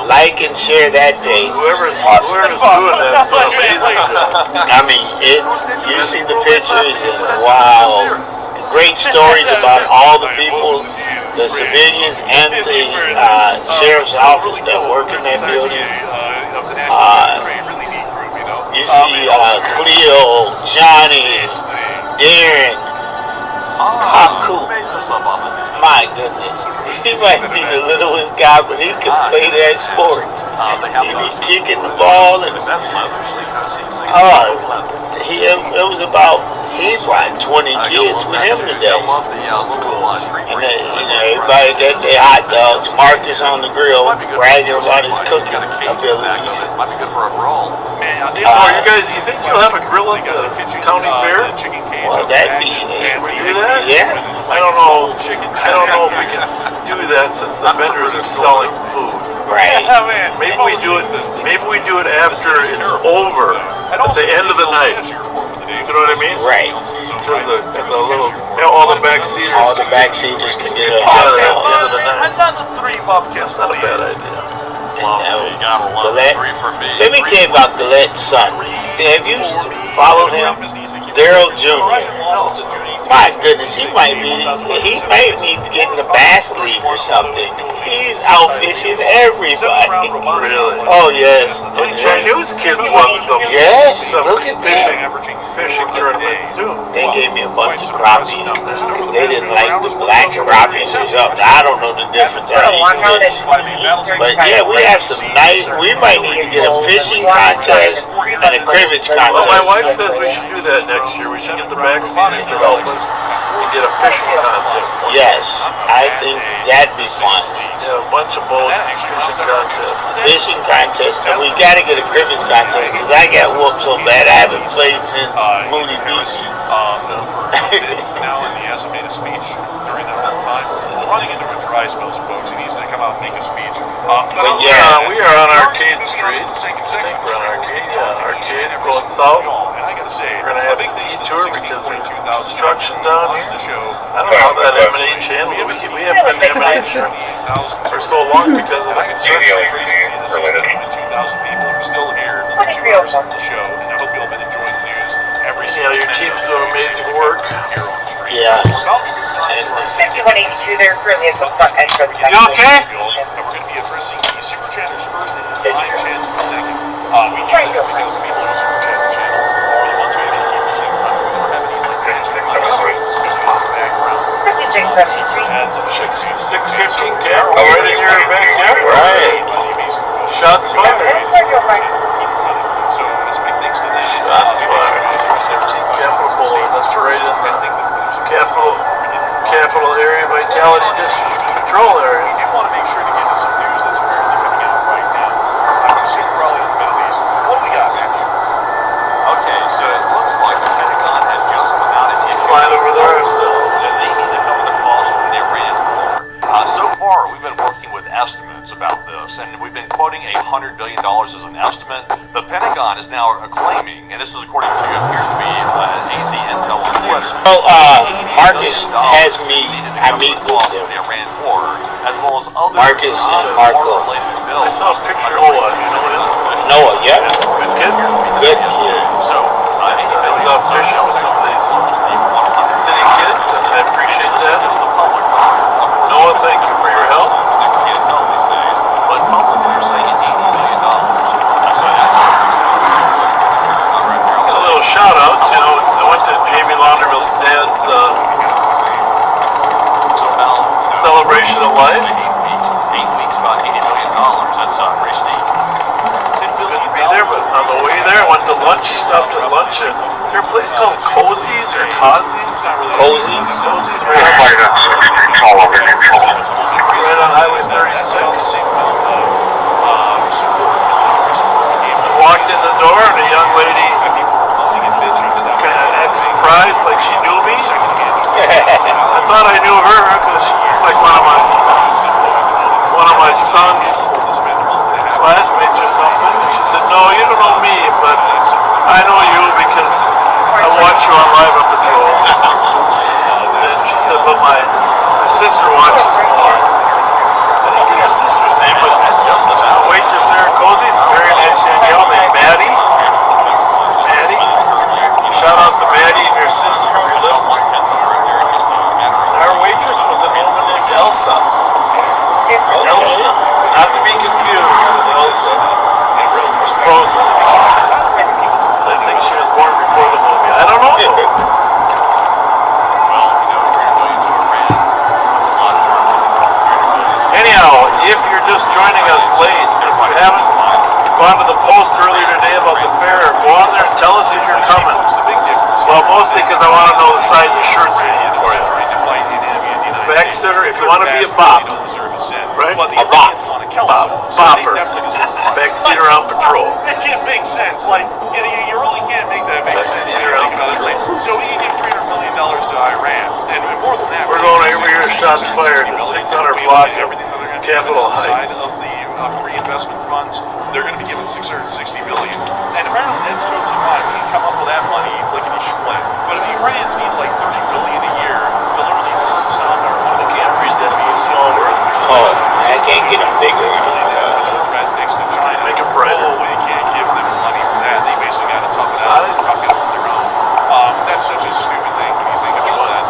Like and share that page. Whoever's doing that's so amazing. I mean, you see the pictures and wow, great stories about all the people, the civilians and the sheriff's office that work in that building. You see Cleo, Johnny, Darren, Haku. My goodness. He might be the littlest guy, but he can play that sport. He be kicking the ball and it was about he brought 20 kids with him today. And everybody got their hot dogs. Marcus on the grill bragging about his cooking abilities. So you think you'll have a grill at the county fair? Well, that'd be Do that? yeah. I don't know if we can do that since the vendors are selling food. Right. Maybe we do it after it's over, at the end of the night. You know what I mean? Right. As a little, all the backseaters. All the backseaters can get a Yeah, hot at the dog. end of the night. Another 3 bupkins. That's not a bad idea. Gillette. Let me tell you about Gillette's son. Have you followed him? Daryl Jr. My goodness, he might need to get in the bass league or something. He's out fishing everybody. Really? Oh yes. John Hughes kids won some. Yes, some look at that. fishing tournaments too. They gave me a bunch of crappies because they didn't like the black crappies or something. I don't know the difference. I eat fish. But yeah, we have some nice. We might need to get a fishing contest and a cribbage Well, my wife contest. says we should do that next year. We should get the backseaters to help us and get a fishing contest. Yes, I think that'd be fun. Yeah, a bunch of boats, fishing contest. Fishing contest, and we gotta get a cribbage contest because I got whooped so bad. I haven't played since Moody Beach. Now, and he hasn't made a speech during that whole time. We're running into a dry spell, folks. He needs to come out and make a speech. yeah. We are on Arcade Street. I think we're on Arcade. Yeah, Arcade going south. And I gotta say, We're gonna have to detour because there's construction down here. I don't know how that M&H handled it. We haven't been to M&H for so long because of the construction. 2,000 people are still here. 2 hours into the show, and I hope you all been enjoying the news every single Your team's doing amazing work. here on the street. Yeah. And 5182 there currently at the front end for the you okay? And we're going to be addressing the Super Chatters first and the Live Chats second. We hear that because the people on the Super Chatter channel are the ones who actually keep the secret. We don't have any like background. Adds up 615 camera right in your backyard. Right. Shots fired. So it's big things to them. Shots fired. 615 Capital Boulevard. That's right in the capital area vitality district control area. We do want to make sure to get to some news that's apparently coming out right now. I'm going to assume probably in the Middle East. What do we got, Matthew? Okay, so it looks like the Pentagon has just come out and Slide over there ourselves. that they need to cover the cost of the Iran war. So far, we've been working with estimates about this, and we've been quoting $100 billion as an estimate. The Pentagon is now claiming, and this is according to appears to be AZ Intel on Twitter. Well, Marcus has me. I meet with The them. Iran war, as well as other Marcus and Marco. war-related I bills. saw a picture of Noah. You know him? Noah, yep. Good kid. Good kid. So, I was out fishing with some of these city kids, and I appreciate that. Noah, thank you celebration of life. 8 weeks, about $80 million. That's pretty steep. It's good to be there, but on the way there, I went to lunch, stopped at lunch. Is there a place called Cozy's or Cozy's? Cozy's? Cozy's right on Highway 36. I walked in the door and a young lady kind of acted surprised like she knew me. I thought I knew her because she looked like one of my son's classmates or something. And she said, "No, you don't know me, but I know you because I watch you on Live on Patrol." And she said, "But my sister watches more." I didn't get her sister's name, but there's a waitress there at Cozy's, a very nice young girl named Maddie. Maddie. Shout out to Maddie and your sister if you're listening. Our waitress was a woman named Elsa. Elsa. Not to be confused with Elsa. Frozen. I think she was born before the movie. I don't know. Anyhow, if you're just joining us late, if you haven't gone to the post earlier today about the fair, go on there and tell us if you're coming. Well, mostly because I want to know the size of shirts we need for you. Backsitter, if you want to be a bop, right? A bop. Bopper. Backseater on patrol. That can't make sense. Like, you really can't make that make sense. When you think about it. It's like, so we can give $300 million to Iran, and more than that, We're going over here, shots fired, 600 block of Capitol Heights. Of the reinvestment funds, they're going to be given $660 billion, and apparently that's totally fine. We can come up with that money lickety split. But if the Iranians need like $30 billion a year to literally burn some or I can't read that in small words. Oh, I can't get them bigger. next to China. Make it brighter. Oh, we can't give them money for that. They basically got to tough it out and rock it on their own. That's such a stupid thing when you think about that.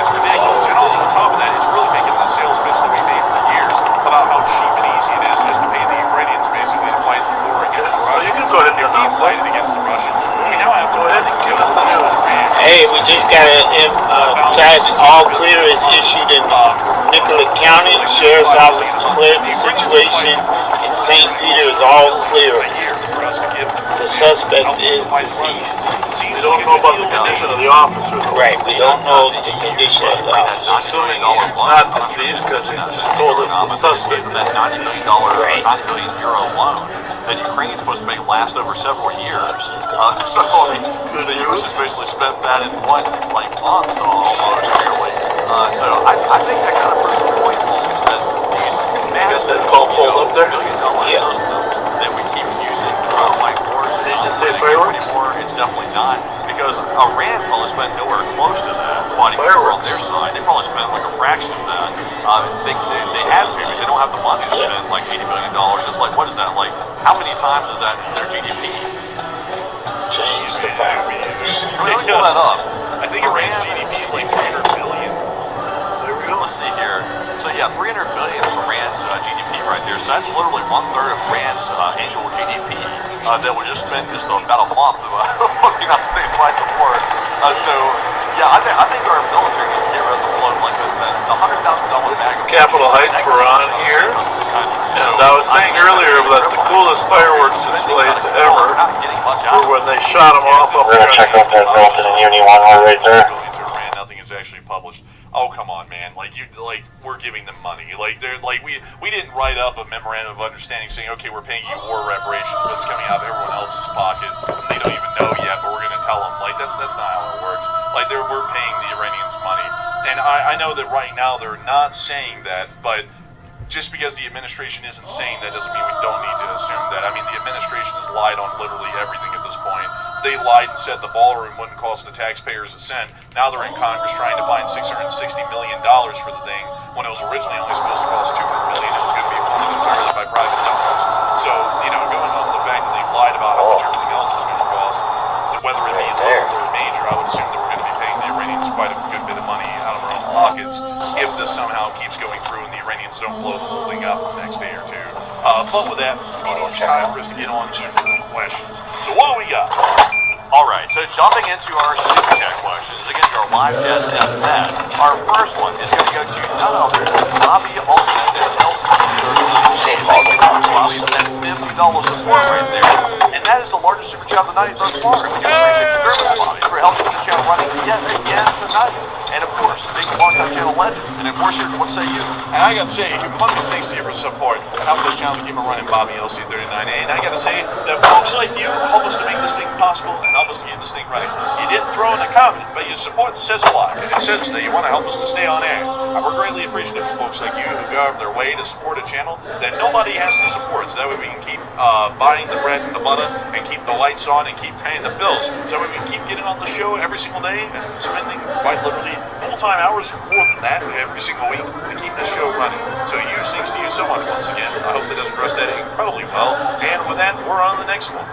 It's ridiculous. And also on top of that, it's really making the sales pitch that we made for years about how cheap and easy it is just to pay the Ukrainians basically to fight the war against the Russians. You can go ahead and announce fight it against the Russians. We now have Go ahead and give us the news. Hey, we just got all clear is issued in Nicollet County. The Sheriff's Office declared the situation in St. Peter is all clear. The suspect is deceased. We don't know about the condition of the officer, though. Right, we don't know the condition of the officer. Assuming he's not deceased because he just told us the suspect is deceased. Right. €90 million loan that Ukraine's supposed to make last over several years. So Good the news. U.S. has basically spent that in one month almost nearly. So I think that kind of proves the point, Holmes, that these massive that call pulled up there? billion-dollar Yeah. systems that we keep using like wars. Did you just say fireworks? Anymore, it's definitely not, because Iran probably spent nowhere close to that fighting the war on their side. They probably spent like a fraction of that. They have to because they don't have the money to spend like $80 billion. It's like, what is that? Like, how many times is that their GDP? Change the fireworks. Let's pull that up. I think Iran's GDP is like 300 billion. There we go. Let's see here. So yeah, 300 billion is Iran's GDP right there. So that's literally 1/3 of Iran's annual GDP that we just spent just about a month of the United States fighting the war. So yeah, I think our military needs to get rid of the blow, like the $100,000. This is Capitol Heights we're on here. And I was saying earlier that the coolest fireworks displays ever were when they shot them off up there. Nothing is actually published. Oh, come on, man! We're giving them money. We didn't write up a memorandum of understanding saying, okay, we're paying you war reparations, but it's coming out of everyone else's pocket. They don't even know yet, but we're going to tell them. That's not how it works. We're paying the Iranians money, and I know that right now they're not saying that, but just because the administration isn't saying that doesn't mean we don't need to assume that. I mean, the administration has lied on literally everything at this point. They lied and said the ballroom wouldn't cost the taxpayers a cent. Now they're in Congress trying to find $660 million for the thing when it was originally only supposed to cost $200 million. It was going to be funded entirely by private donors. So, going on the fact that they lied about how much everything else is going to cost, whether it be little or major, I would assume that we're going to be paying the Iranians quite a good bit of money out of our own pockets if this somehow keeps going through and the Iranians don't blow the whole thing up the next day or two. But with that, it's time for us to get on to questions. So what do we got? Alright, so jumping into our super chat questions, again, our live chat at that. Our first one is going to go to none other than Bobby Ultimate. That's $50 support right there. And that is the largest super chat of the night thus far. We can appreciate you very much, Bobby, for helping the channel running yet again tonight. And of course, being a long-time channel legend. And of course, what say you? And I gotta say, humongous thanks to you for support. Help this channel keep it running, Bobby LC39. And I gotta say that folks like you help us to make this thing possible and help us to keep this thing running. You didn't throw in a comment, but your support says a lot. And it says that you want to help us to stay on air. And we're greatly appreciative of folks like you who go out of their way to support a channel that nobody has to support. So that way we can keep buying the bread and the butter and keep the lights on and keep paying the bills. So that way we can keep getting on the show every single day and spending quite literally full-time hours, more than that, every single week to keep this show running. So huge thanks to you so much once again. I hope that does address that incredibly well. And with that, we're on the next one.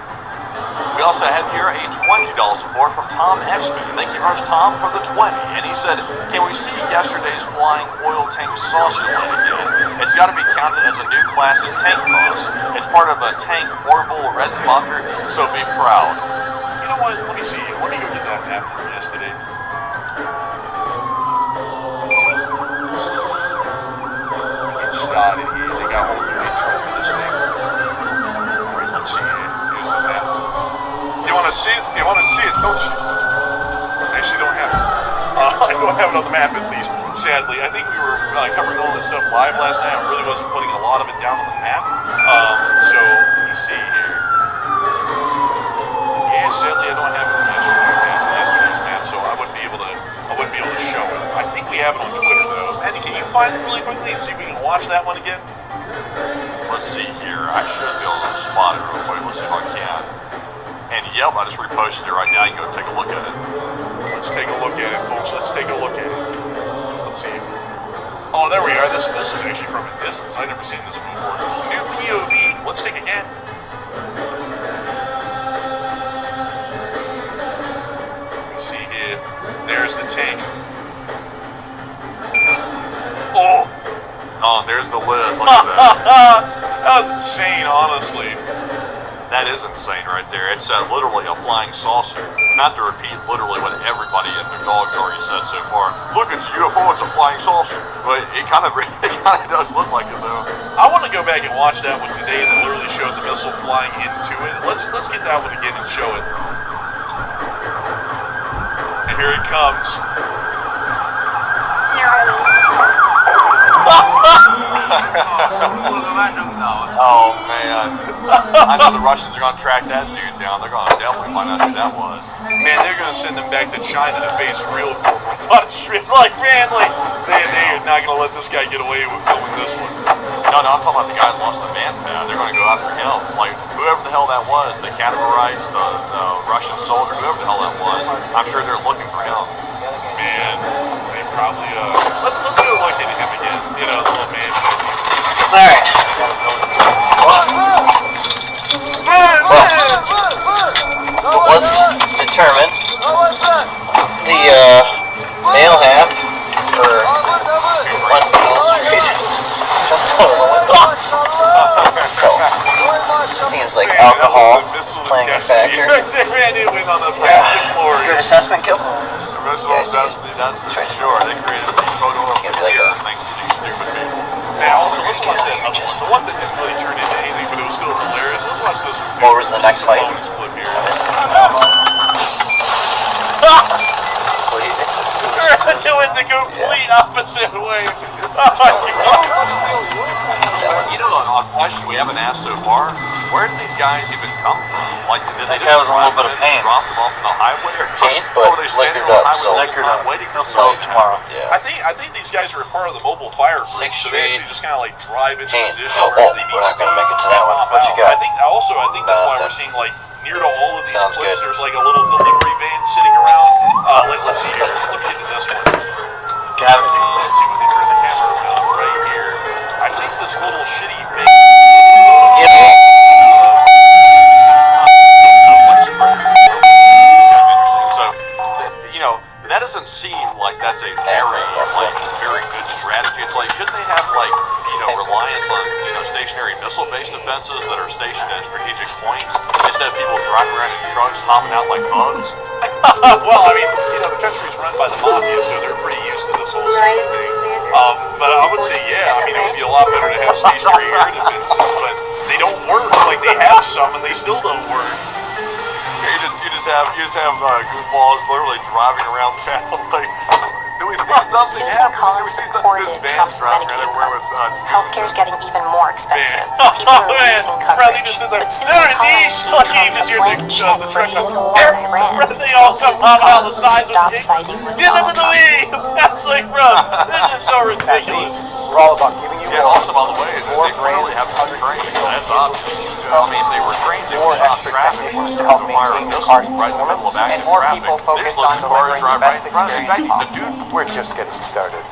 We also have here a $20 support from Tom Exman. Thank you very much, Tom, for the 20. And he said, can we see yesterday's flying oil tank saucer line again? It's got to be counted as a new class in tank toss. It's part of a tank Orville Red Bunker, so be proud. You know what? Let me see. Let me go get that map from yesterday. Started here. They got one new intro for this thing. Alright, let's see here. Here's the map. You want to see it? You want to see it, don't you? I actually don't have it. I don't have it on the map, at least, sadly. I think we were covering all this stuff live last night. I really wasn't putting a lot of it down on the map. So, let me see here. Yeah, sadly, I don't have it on yesterday's map, so I wouldn't be able to show it. I think we have it on Twitter, though. Andy, can you find it really quickly and see if we can watch that one again? Let's see here. I should be able to spot it real quick. Let's see if I can. And yep, I just reposted it right now. You can go take a look at it. Let's take a look at it, folks. Let's take a look at it. Let's see. Oh, there we are. This is actually from a distance. I've never seen this before. New POV. Let's take a again. Let me see here. There's the tank. Oh! Oh, there's the lid. Look at that. That was insane, honestly. That is insane right there. It's literally a flying saucer. Not to repeat literally what everybody in the dog's already said so far. Look, it's a UFO, it's a flying saucer. But it kind of does look like it though. I want to go back and watch that one today that literally showed the missile flying into it. Let's get that one again and show it. And here it comes. Oh man. I know the Russians are going to track that dude down. They're going to definitely find out who that was. Man, they're going to send him back to China to face real corporal punishment. Like, man, they're not going to let this guy get away with filming this one. No, I'm talking about the guy that lost the manpower. They're going to go after him. Like, whoever the hell that was, the Catabarites, the Russian soldier, whoever the hell that was, I'm sure they're looking for him. Man, they probably, let's go look at him again. You know, the little man. Alright. Well, it was determined the male half for one jumped out of the window. So, seems like alcohol is playing a factor. Good assessment, Gil? That's for sure. They created these photo of the thanks to these stupid people. Now, also, let's watch that other one. The one that didn't really turn into anything, but it was still hilarious. Let's watch this one, too. What was the next fight? Bonus clip here. They're doing the complete opposite way. You know, a question we haven't asked so far, where did these guys even come from? Like, did they That was a little bit of pain. drop them off on the highway? Or Pain, or but were they standing liquored on the up, highway so liquored up, waiting for so tomorrow. Yeah. I think these guys are a part of the mobile fire group, Sixth so they Street. actually just kind of like drive into Pain. position Oh, wherever they need we're not to gonna go. make it to that one. What you got? I think that's why we're seeing like near to all of these Sounds clips. good. There's like a little delivery van sitting around. Let's see here. Let's get to this one. Gravity. Let's see when they turn the camera around right here. I think this little shitty van. So, you know, that doesn't seem like think that's a very good strategy. It's like, shouldn't they have reliance on stationary missile-based defenses that are stationed at strategic points instead of people driving around in trucks, hopping out like bugs? Well, I mean, the country's run by the mafia, so they're pretty used to this whole sort of thing. But I would say, yeah, I mean, it would be a lot better to have stationary air defenses, but they don't work. Like, they have some, and they still don't work. You just have goofballs literally driving around town like. Do we see something Susan Collins supported Trump's Medicaid cuts. Healthcare's getting even more expensive. People are losing coverage. But Susan Collins gave Trump a blank check for his war in Iran. Susan Collins would stop siding with Donald Trump. That's like, bro, this is so ridiculous. We're all about giving you also, by the way, they clearly have been trained. That's obvious. I mean, they were trained to more stop expert traffic technicians when to help they fire maintain the missiles car's right in the middle of active and more traffic. people They just focused let on the cars delivering drive the right best in front of them. In fact, experience the dude possible. We're just getting started.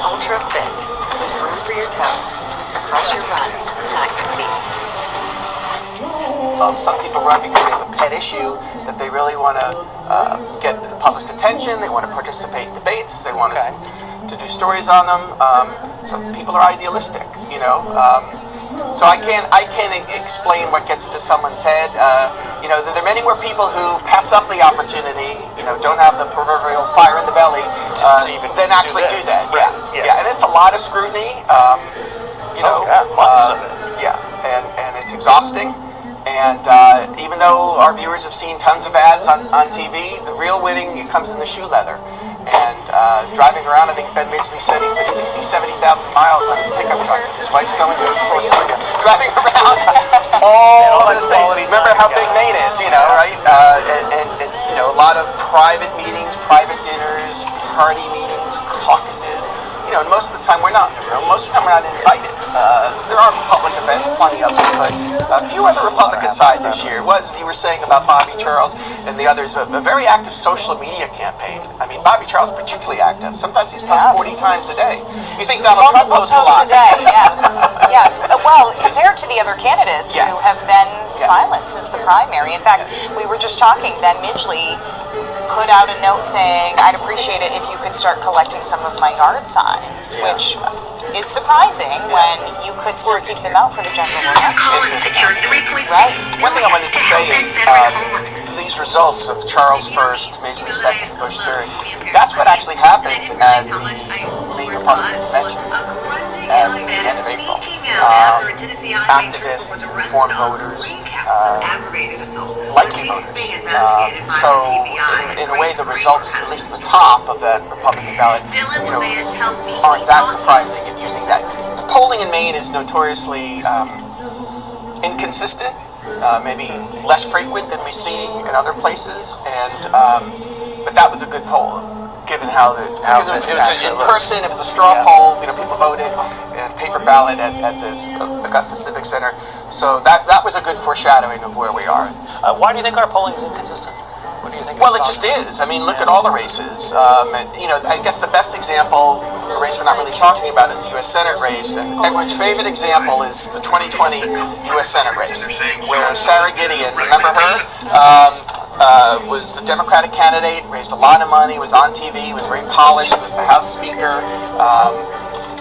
Ultra fit, with room for your toes to crush your run, not your feet. Some people run because they have a pet issue that they really want to get the public's attention. They want to participate in debates. They want to do stories on them. Some people are idealistic, so I can't explain what gets into someone's head. There are many more people who pass up the opportunity, don't have the proverbial fire in the belly, than actually do that. Yeah, and it's a lot of scrutiny. Lots of it. And it's exhausting. And even though our viewers have seen tons of ads on TV, the real winning comes in the shoe leather. And driving around, I think Ben Midgley said he put 60,000, 70,000 miles on his pickup truck. His wife's selling it for driving around all over the state. Remember how big Maine is, right? And a lot of private meetings, private dinners, party meetings, caucuses. And most of the time we're not in the room. Most of the time we're not invited. There are public events, plenty of them, but a few on the Republican side this year was, as you were saying about Bobby Charles and the others, a very active social media campaign. I mean, Bobby Charles is particularly active. Sometimes he's posts 40 times a day. You think Donald Trump posts a lot? A day, yes. Well, compared to the other candidates who have been silent since the primary. In fact, we were just talking, Ben Midgley put out a note saying, I'd appreciate it if you could start collecting some of my yard signs, which is surprising when you could still keep them out for the general election. Secured 3.6. Right. One thing I wanted to say is these results of Charles first, Midgley second, Bush third, that's what actually happened at the Maine Republican Convention at the end of April. Activists, informed voters, likely voters. So in a way, the results, at least at the top of that Republican ballot, aren't that surprising in using that. Polling in Maine is notoriously inconsistent, maybe less frequent than we see in other places, but that was a good poll, given because it was in person, it was a straw poll, people voted in a paper ballot at this Augusta Civic Center, so that was a good foreshadowing of where we are. Why do you think our polling is inconsistent? What do you think? Well, it just is. I mean, look at all the races. I guess the best example, a race we're not really talking about, is the U.S. Senate race. And Edward's favorite example is the 2020 U.S. Senate race, where Sarah Gideon, remember her, was the Democratic candidate, raised a lot of money, was on TV, was very polished, was the House Speaker,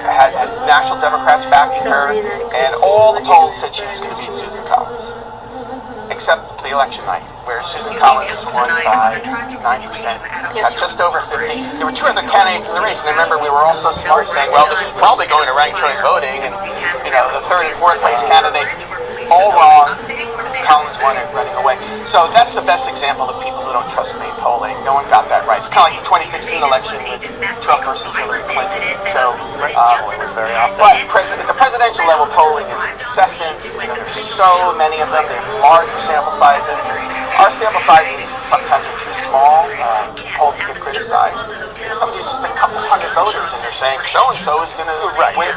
had national Democrats backing her, and all the polls said she was going to beat Susan Collins, except the election night, where Susan Collins won by 9%, got just over 50. There were two other candidates in the race, and I remember we were all so smart saying, well, this is probably going to ranked choice voting, and the third and fourth place candidate, all wrong. Collins won it running away. So that's the best example of people who don't trust Maine polling. No one got that right. It's kind of like the 2016 election with Trump versus Hillary Clinton. So, but the presidential level polling is incessant. There's so many of them. They have larger sample sizes. Our sample sizes sometimes are too small. Polls get criticized. Sometimes it's just a couple hundred voters, and they're saying so-and-so is going to win. We are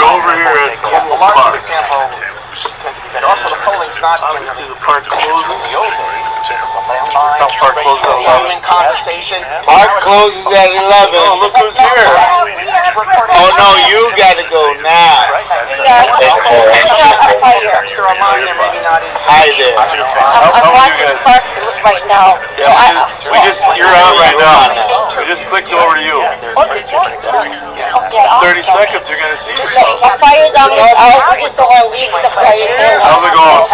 over here at the larger the sample tend to be better. Also, the polling's not generally See the park closes. The old days, it was a landline. Some park closes at 11. Human conversation. Park closes at 11. Oh, look who's here. Oh no, you gotta go now. Text her online, they're maybe not easy. Hi there. I'm watching Sparks right now. You're on right now. We just clicked over to you. Okay, 30 seconds, you're gonna see yourself. the fire's almost out. We just don't want to leave the fire. How's it going?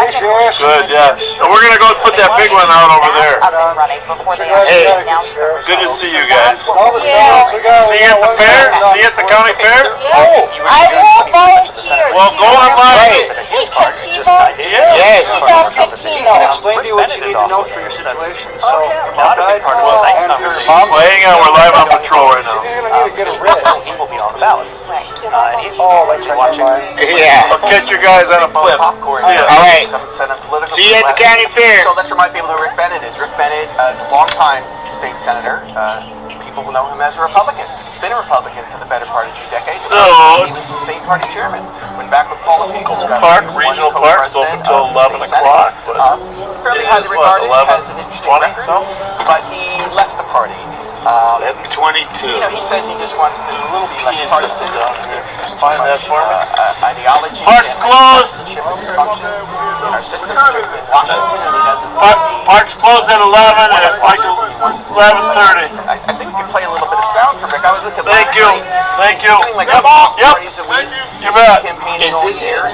Good, yeah. And we're gonna go put that big one out over there. Running before they Hey, announced the results. Good to see you guys. Yeah. See you at the fair? See you at the county fair? I will volunteer. Well, go online. Hey, can she volunteer? Yes. She's on 15 though. Explain to you what you need to know for your situation. So, Well, hang on, we're live on patrol right now. you're gonna need to get it read. He will be on the ballot. And he's Watching. Yeah. I'll catch you guys on a flip. popcorn. See ya. All right. Senate political. See you at the county fair. So let's remind people who Rick Bennett is. Rick Bennett is a longtime state senator. People will know him as a Republican. He's been a Republican for the better part of 2 decades. So, he was the state party chairman when back with Paul Peoples. Park, regional park's open till 11 o'clock. Fairly It highly is what, regarded, 11, has an interesting 20 record, something? but he left the party. 11:22. You know, he says he just wants to be a little less Can you partisan. sit down here? There's too Find that much for me. ideology Park's and closed. partisanship and dysfunction in our system, particularly in Washington, and he doesn't. Park's closed at 11 and it's like 11:30. I think we can play a little bit of sound for Rick. I was with him Thank last you. night. Thank He's you. doing like Yep. 2 Yep. parties a week. You He's bet. been campaigning all year.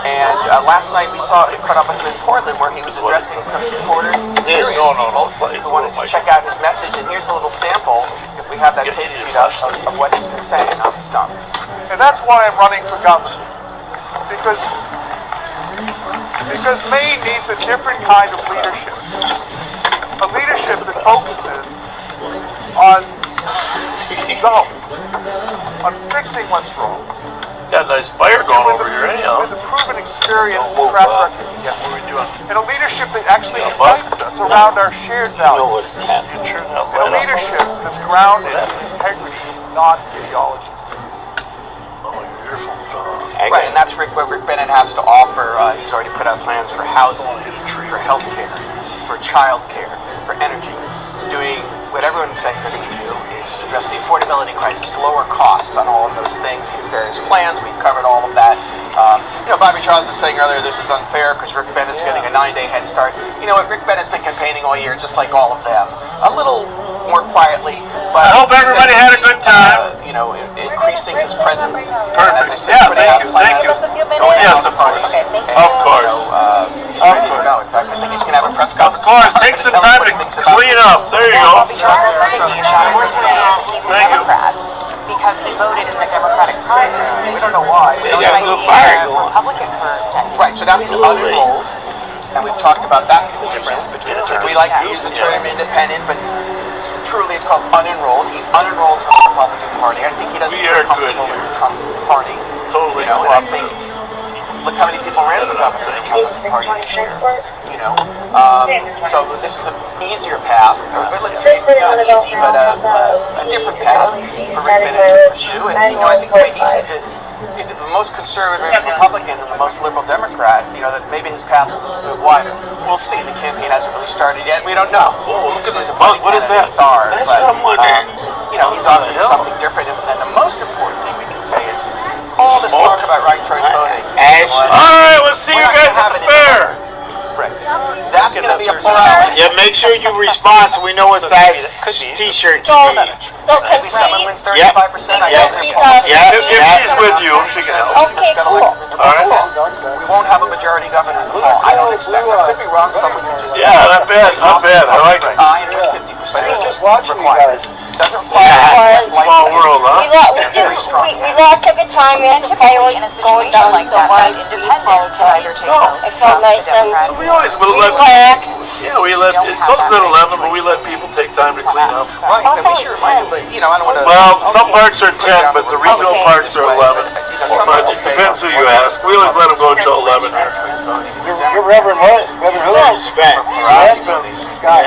And last night we saw it caught up with him in Portland where he was addressing some supporters and some curious No, people it's like- who wanted to check out his message. And here's a little sample, if we have that tape feed up, of what he's been saying on the stump. And that's why I'm running for governor. Because Maine needs a different kind of leadership. A leadership that focuses on results, on fixing what's wrong. Got a nice fire going over here anyhow. With a proven experience and track record. What are we doing? And a leadership that actually unites us around our shared values. You turn that And a light off. leadership that's grounded in integrity, not ideology. Oh, your earphones on. Right, and that's what Rick Bennett has to offer. He's already put out plans for housing, for health care, for child care, for energy. Doing what everyone's saying they're going to do is address the affordability crisis, lower costs on all of those things. These various plans, we've covered all of that. Bobby Charles was saying earlier this is unfair because Rick Bennett's getting a 9-day head start. You know what, Rick Bennett's been campaigning all year just like all of them. A little more quietly, but I hope everybody had a good time. Increasing his presence. Perfect. As I said, Yeah, putting thank out you, plans, thank you. going out Yes, to parties. Of course. He's ready to go. In fact, I think he's going to have a press Of conference. course, take some time to clean up. There you go. Bobby Charles is taking a shot at saying he's a Thank you. Democrat because he voted in the Democratic primary. We don't know why. They got a good fire going. Republican for 10 years. Right, so now he's Absolutely. unenrolled, and we've talked about that difference between the two. We like to use the term independent, but truly it's called unenrolled. He unenrolled from the Republican Party. I think he doesn't We feel are good comfortable with here. the Trump Party. Totally And I think, cooperative. look how many people ran for governor in the Republican Party this year. So this is an easier path, or let's say not easy, but a different path for Rick Bennett to pursue. And I think the way he sees it, if the most conservative Republican and the most liberal Democrat, that maybe his path is a bit wider. We'll see. The campaign hasn't really started yet. We don't know. Whoa, look at this Who the bug. What is that? candidates are, That's but what I'm wondering. he's offering something different. And the most important thing we can say is all this talk about ranked choice voting. All right, let's see you guys at the fair. That's going to be a plurality. Yeah, make sure you respond so we know what size t-shirts you need. So can Maybe someone she? wins 35%. I Yeah. guess She's Yeah. If she's with you, she can help. Okay, cool. All right. We won't have a majority governor in the fall. I don't expect. I could be wrong. Someone could just. Yeah, not bad, not bad. I like it. I and 50%. I was just watching you required. guys. Doesn't require. Yeah. Small world, huh? We lost a good time as the fire was In a going situation down, like so that, I that independent can either take votes It felt from the nice and Democratic We always will let. relaxed. Yeah, we let. It closes at 11, but we let people take time to clean up. Right, but we should remind them, but I don't want to. Well, some parks are 10, but the regional Okay. parks are 11. Some But people it say, depends who you ask. We always let them go until 11 here. You're Reverend what? Reverend who? Spence. Scott.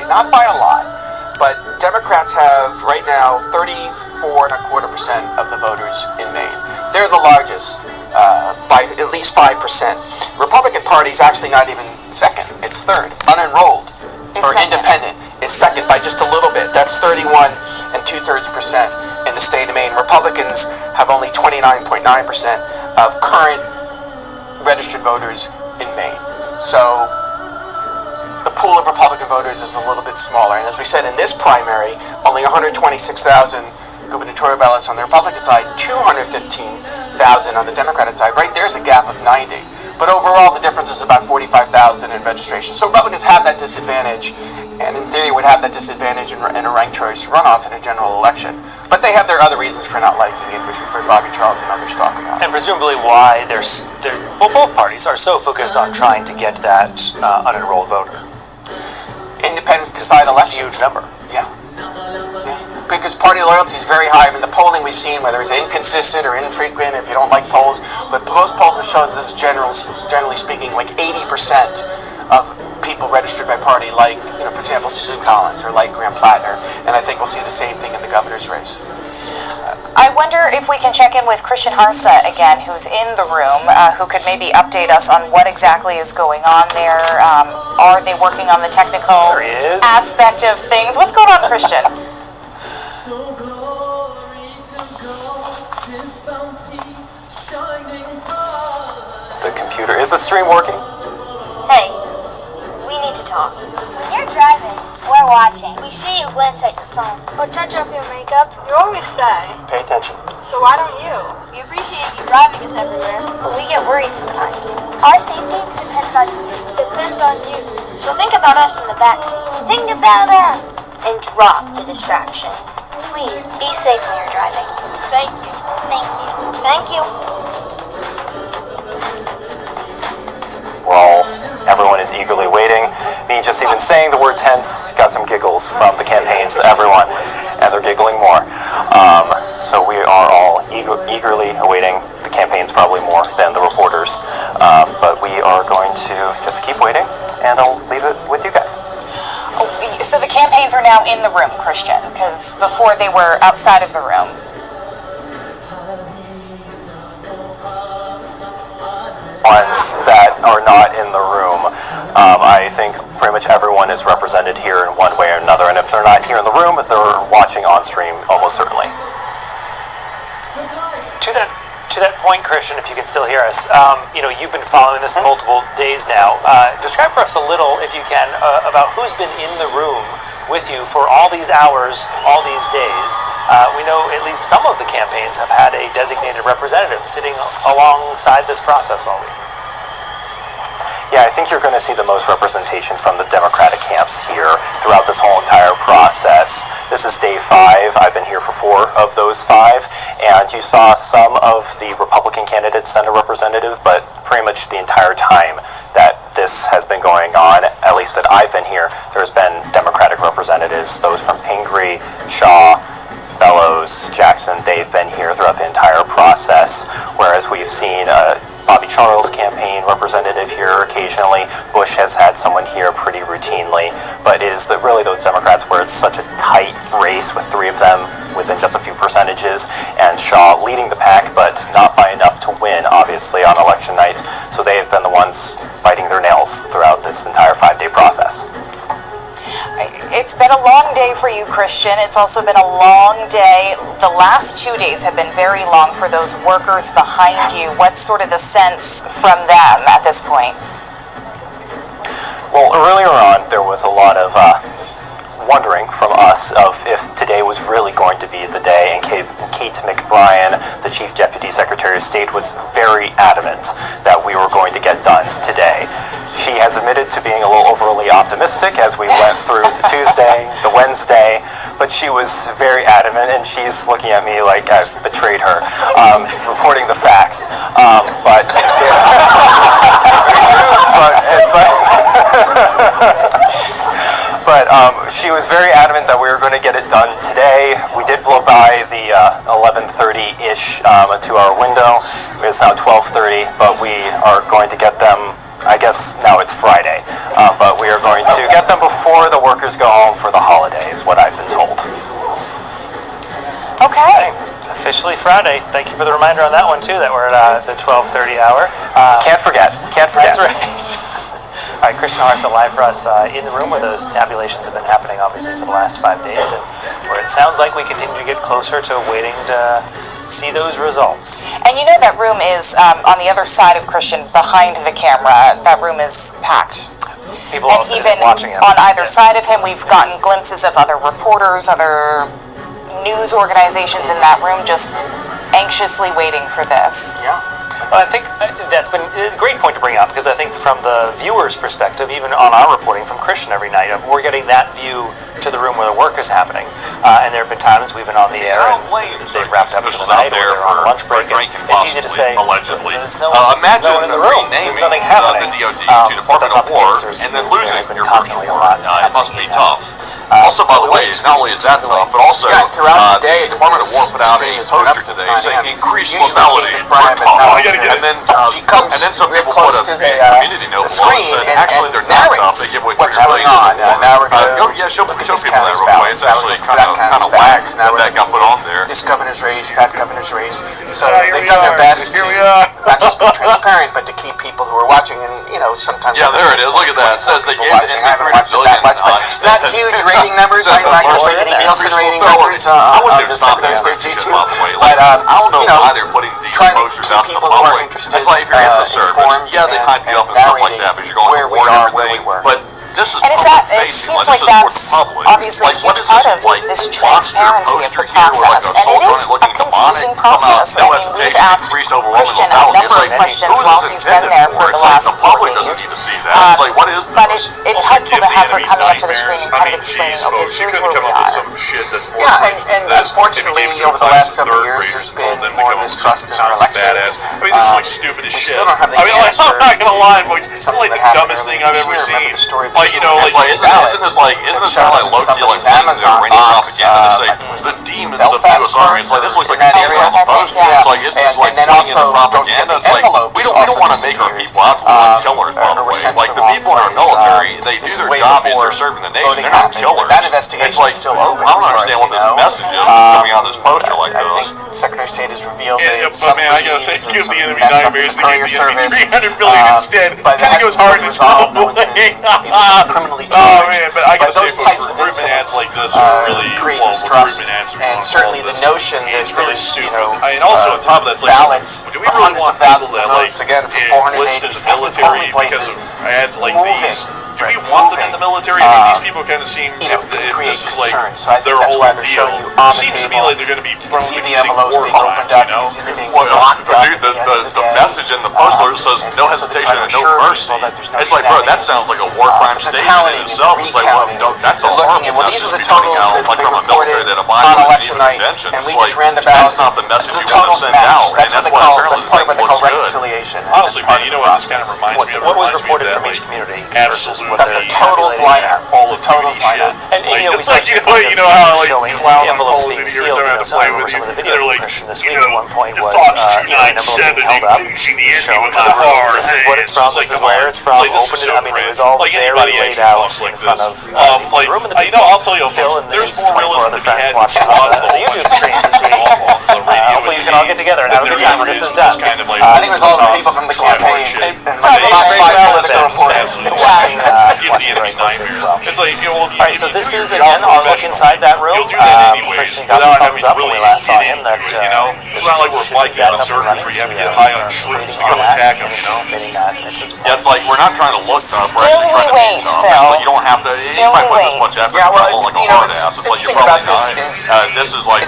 Not by a lot, but Democrats have right now 34.25% of the voters in Maine. They're the largest by at least 5%. Republican Party is actually not even second; it's third. Unenrolled or independent is second by just a little bit. That's 31 and 2/3% in the state of Maine. Republicans have only 29.9% of current registered voters in Maine. So the pool of Republican voters is a little bit smaller. And as we said, in this primary, only 126,000 gubernatorial ballots on the Republican side, 215,000 on the Democratic side. Right there's a gap of 90. But overall, the difference is about 45,000 in registration. So Republicans have that disadvantage, and in theory would have that disadvantage in a ranked choice runoff in a general election. But they have their other reasons for not liking it, which we've heard Bobby Charles and others talk about. And presumably why both parties are so focused on trying to get that unenrolled voter. Independents decide elections. Huge number. Yeah. Because party loyalty is very high. I mean, the polling we've seen, whether it's inconsistent or infrequent, if you don't like polls, but most polls have shown this is generally speaking, like 80% of people registered by party, like, for example, Susan Collins or like Graham Plattner, and I think we'll see the same thing in the governor's race. I wonder if we can check in with Christian Harsa again, who's in the room, who could maybe update us on what exactly is going on there. Are they working on the technical aspect of things? What's going on, Christian? The computer. Is the stream working? Hey, we need to talk. When you're driving, we're watching. We see you glance at your phone or touch up your makeup. You always say, Pay attention. so why don't you? We appreciate you driving us everywhere, but we get worried sometimes. Our safety depends on you. Depends on you. So think about us in the backseat. Think about us. And drop the distractions. Please, be safe when you're driving. Thank you. Thank you. Thank you. Well, everyone is eagerly waiting. Me just even saying the word tense got some giggles from the campaigns to everyone, and they're giggling more. So we are all eagerly awaiting the campaigns, probably more than the reporters. But we are going to just keep waiting, and I'll leave it with you guys. So the campaigns are now in the room, Christian, because before they were outside of the room. Ones that are not in the room, I think pretty much everyone is represented here in one way or another, and if they're not here in the room, they're watching on stream almost certainly. To that point, Christian, if you can still hear us, you've been following this multiple days now. Describe for us a little, if you can, about who's been in the room with you for all these hours, all these days. We know at least some of the campaigns have had a designated representative sitting alongside this process all week. Yeah, I think you're going to see the most representation from the Democratic camps here throughout this whole entire process. This is day 5. I've been here for 4 of those 5, and you saw some of the Republican candidates send a representative, but pretty much the entire time that this has been going on, at least that I've been here, there's been Democratic representatives, those from Pingree, Shaw, Bellows, Jackson. They've been here throughout the entire process, whereas we've seen Bobby Charles' campaign representative here occasionally. Bush has had someone here pretty routinely, but it is really those Democrats where it's such a tight race with 3 of them within just a few percentages, and Shaw leading the pack, but not by enough to win, obviously, on election night. So they have been the ones biting their nails throughout this entire 5-day process. It's been a long day for you, Christian. It's also been a long day. The last 2 days have been very long for those workers behind you. What's sort of the sense from them at this point? Well, earlier on, there was a lot of wondering from us of if today was really going to be the day, and Kate McBrien, the Chief Deputy Secretary of State, was very adamant that we were going to get done today. She has admitted to being a little overly optimistic as we went through the Tuesday, the Wednesday, but she was very adamant, and she's looking at me like I've betrayed her, reporting the facts. But she was very adamant that we were going to get it done today. We did blow by the 11:30-ish 2-hour window. It's now 12:30, but we are going to get them, I guess now it's Friday, but we are going to get them before the workers go home for the holidays, what I've been told. Okay. officially Friday. Thank you for the reminder on that one too, that we're at the 12:30 hour. Can't forget. That's right. All right, Christian Harson live for us in the room where those tabulations have been happening, obviously, for the last 5 days, and where it sounds like we continue to get closer to waiting to see those results. And you know that room is on the other side of Christian, behind the camera. That room is packed. People And also even watching him. on either side of him, we've gotten glimpses of other reporters, other news organizations in that room just anxiously waiting for this. Yeah. Well, I think that's been a great point to bring up, because I think from the viewer's perspective, even on our reporting from Christian every night, we're getting that view to the room where the work is happening. And there have been times we've been on the air and they've wrapped up for the night, or they're on lunch break, and it's easy to say, allegedly. there's no one in the room, there's nothing happening. The DOD to Department of War, and then losing your constantly a lot. It must be tough. Also, by the way, not only is that tough, but also throughout the day, the Department of War put out a poster today saying increased mobility. And then some people put a community note below and said actually they're not tough. They give away what's going on. Now we're going to show people that real quick. It's actually kind of whack that got put on there. This governor's race, that governor's race. So they've done their best to not just be transparent, but to keep people who are watching, and sometimes. Yeah, there it is. Look at that. It says they gave the I haven't watched it that much, but not huge rating numbers. I'm not going to break any Nielsen rating records on the Secretary of State's YouTube. But I don't know why they're putting these trying to posters keep out to the people who are public. interested It's like if you're in the service, informed yeah, they hype you up and stuff like that, but you're going to war and everything. But this is And it's that, it seems like that's obviously a huge part of this transparency of the process, and it is a confusing process. I mean, we've asked Christian a number of questions while he's been there for the last 4 days, but it's helpful to have her coming up to the screen and kind of explaining, okay, here's where we are. Yeah, and unfortunately, over the last several years, there's been more mistrust in our elections. I mean, this is like stupid as shit. We still don't have the answer. I'm not gonna lie, it's like the dumbest thing I've ever seen. Isn't this like Loki, like Amazon propaganda to say the demons of the U.S. Army? It's like this looks like a area on the post. It's like isn't this like putting in the propaganda? It's like we don't want to make our people out to be killers. By the way, like the people in our military, they do their job as they're serving the nation. They're not killers. That investigation is still open. I don't understand what this message is that's coming out of this poster like this. I think the Secretary of State has revealed that some I gotta say, give the enemy nightmares to give the enemy 300 billion instead. I think it was hard to stop. Oh man, but I gotta say, folks, recruitment ads like this are really create mistrust, and certainly the notion that really there's and also on top of that, it's like ballots do we for really hundreds want of thousands people of that votes again for 487 polling places ads like moving? these? Do we want them in the military? I mean, these people kind of seem, if this is like their whole deal, it seems to me like they're going to be probably committing war crimes, you know? The message in the poster says no hesitation and no mercy. It's like, bro, that sounds like a war crime statement in itself. It's like, well, that's a horrible message to be coming out like from a military that abides by these conventions. And we just Like, ran the ballots. that's not the message The you want to totals send match. out, and That's that's what why they call. That's apparently part of what they call looks good. reconciliation. Honestly, man, you know what this kind of reminds me of? What was reported from each community versus what That the totals line up. All The totals line up. And we it's saw like, you know how like showing clown the envelopes holes being in here sealed. trying to So play I remember with some you. of the videos They're from like, Christian this you week know, at one point the was Fox an envelope being held up, engaging the enemy showing with the bar. this is what it's from, this is where it's from, open it. I mean, it was all very laid out in front of the room and the people. I'll tell you, Phil and there's his more 24 realism other to be friends had watching on the YouTube stream this week. Hopefully you can all get together and have a good time when this is done. I think it was all the people from the campaign and like Fox 5 political reporters watching very closely as well. It's like, Alright, so this is again our look inside that room. Christian got the thumbs up when we last saw him. That it's not like we're biking on servers where you have to get high on shrooms to go attack them, you know? Yeah, it's like we're not trying to look tough, we're Still actually we trying to be wait, tough. Phil. It's like you don't have to, you might put this much effort Yeah, well, into it's, like a hard ass. It's like you're about probably this not. This is like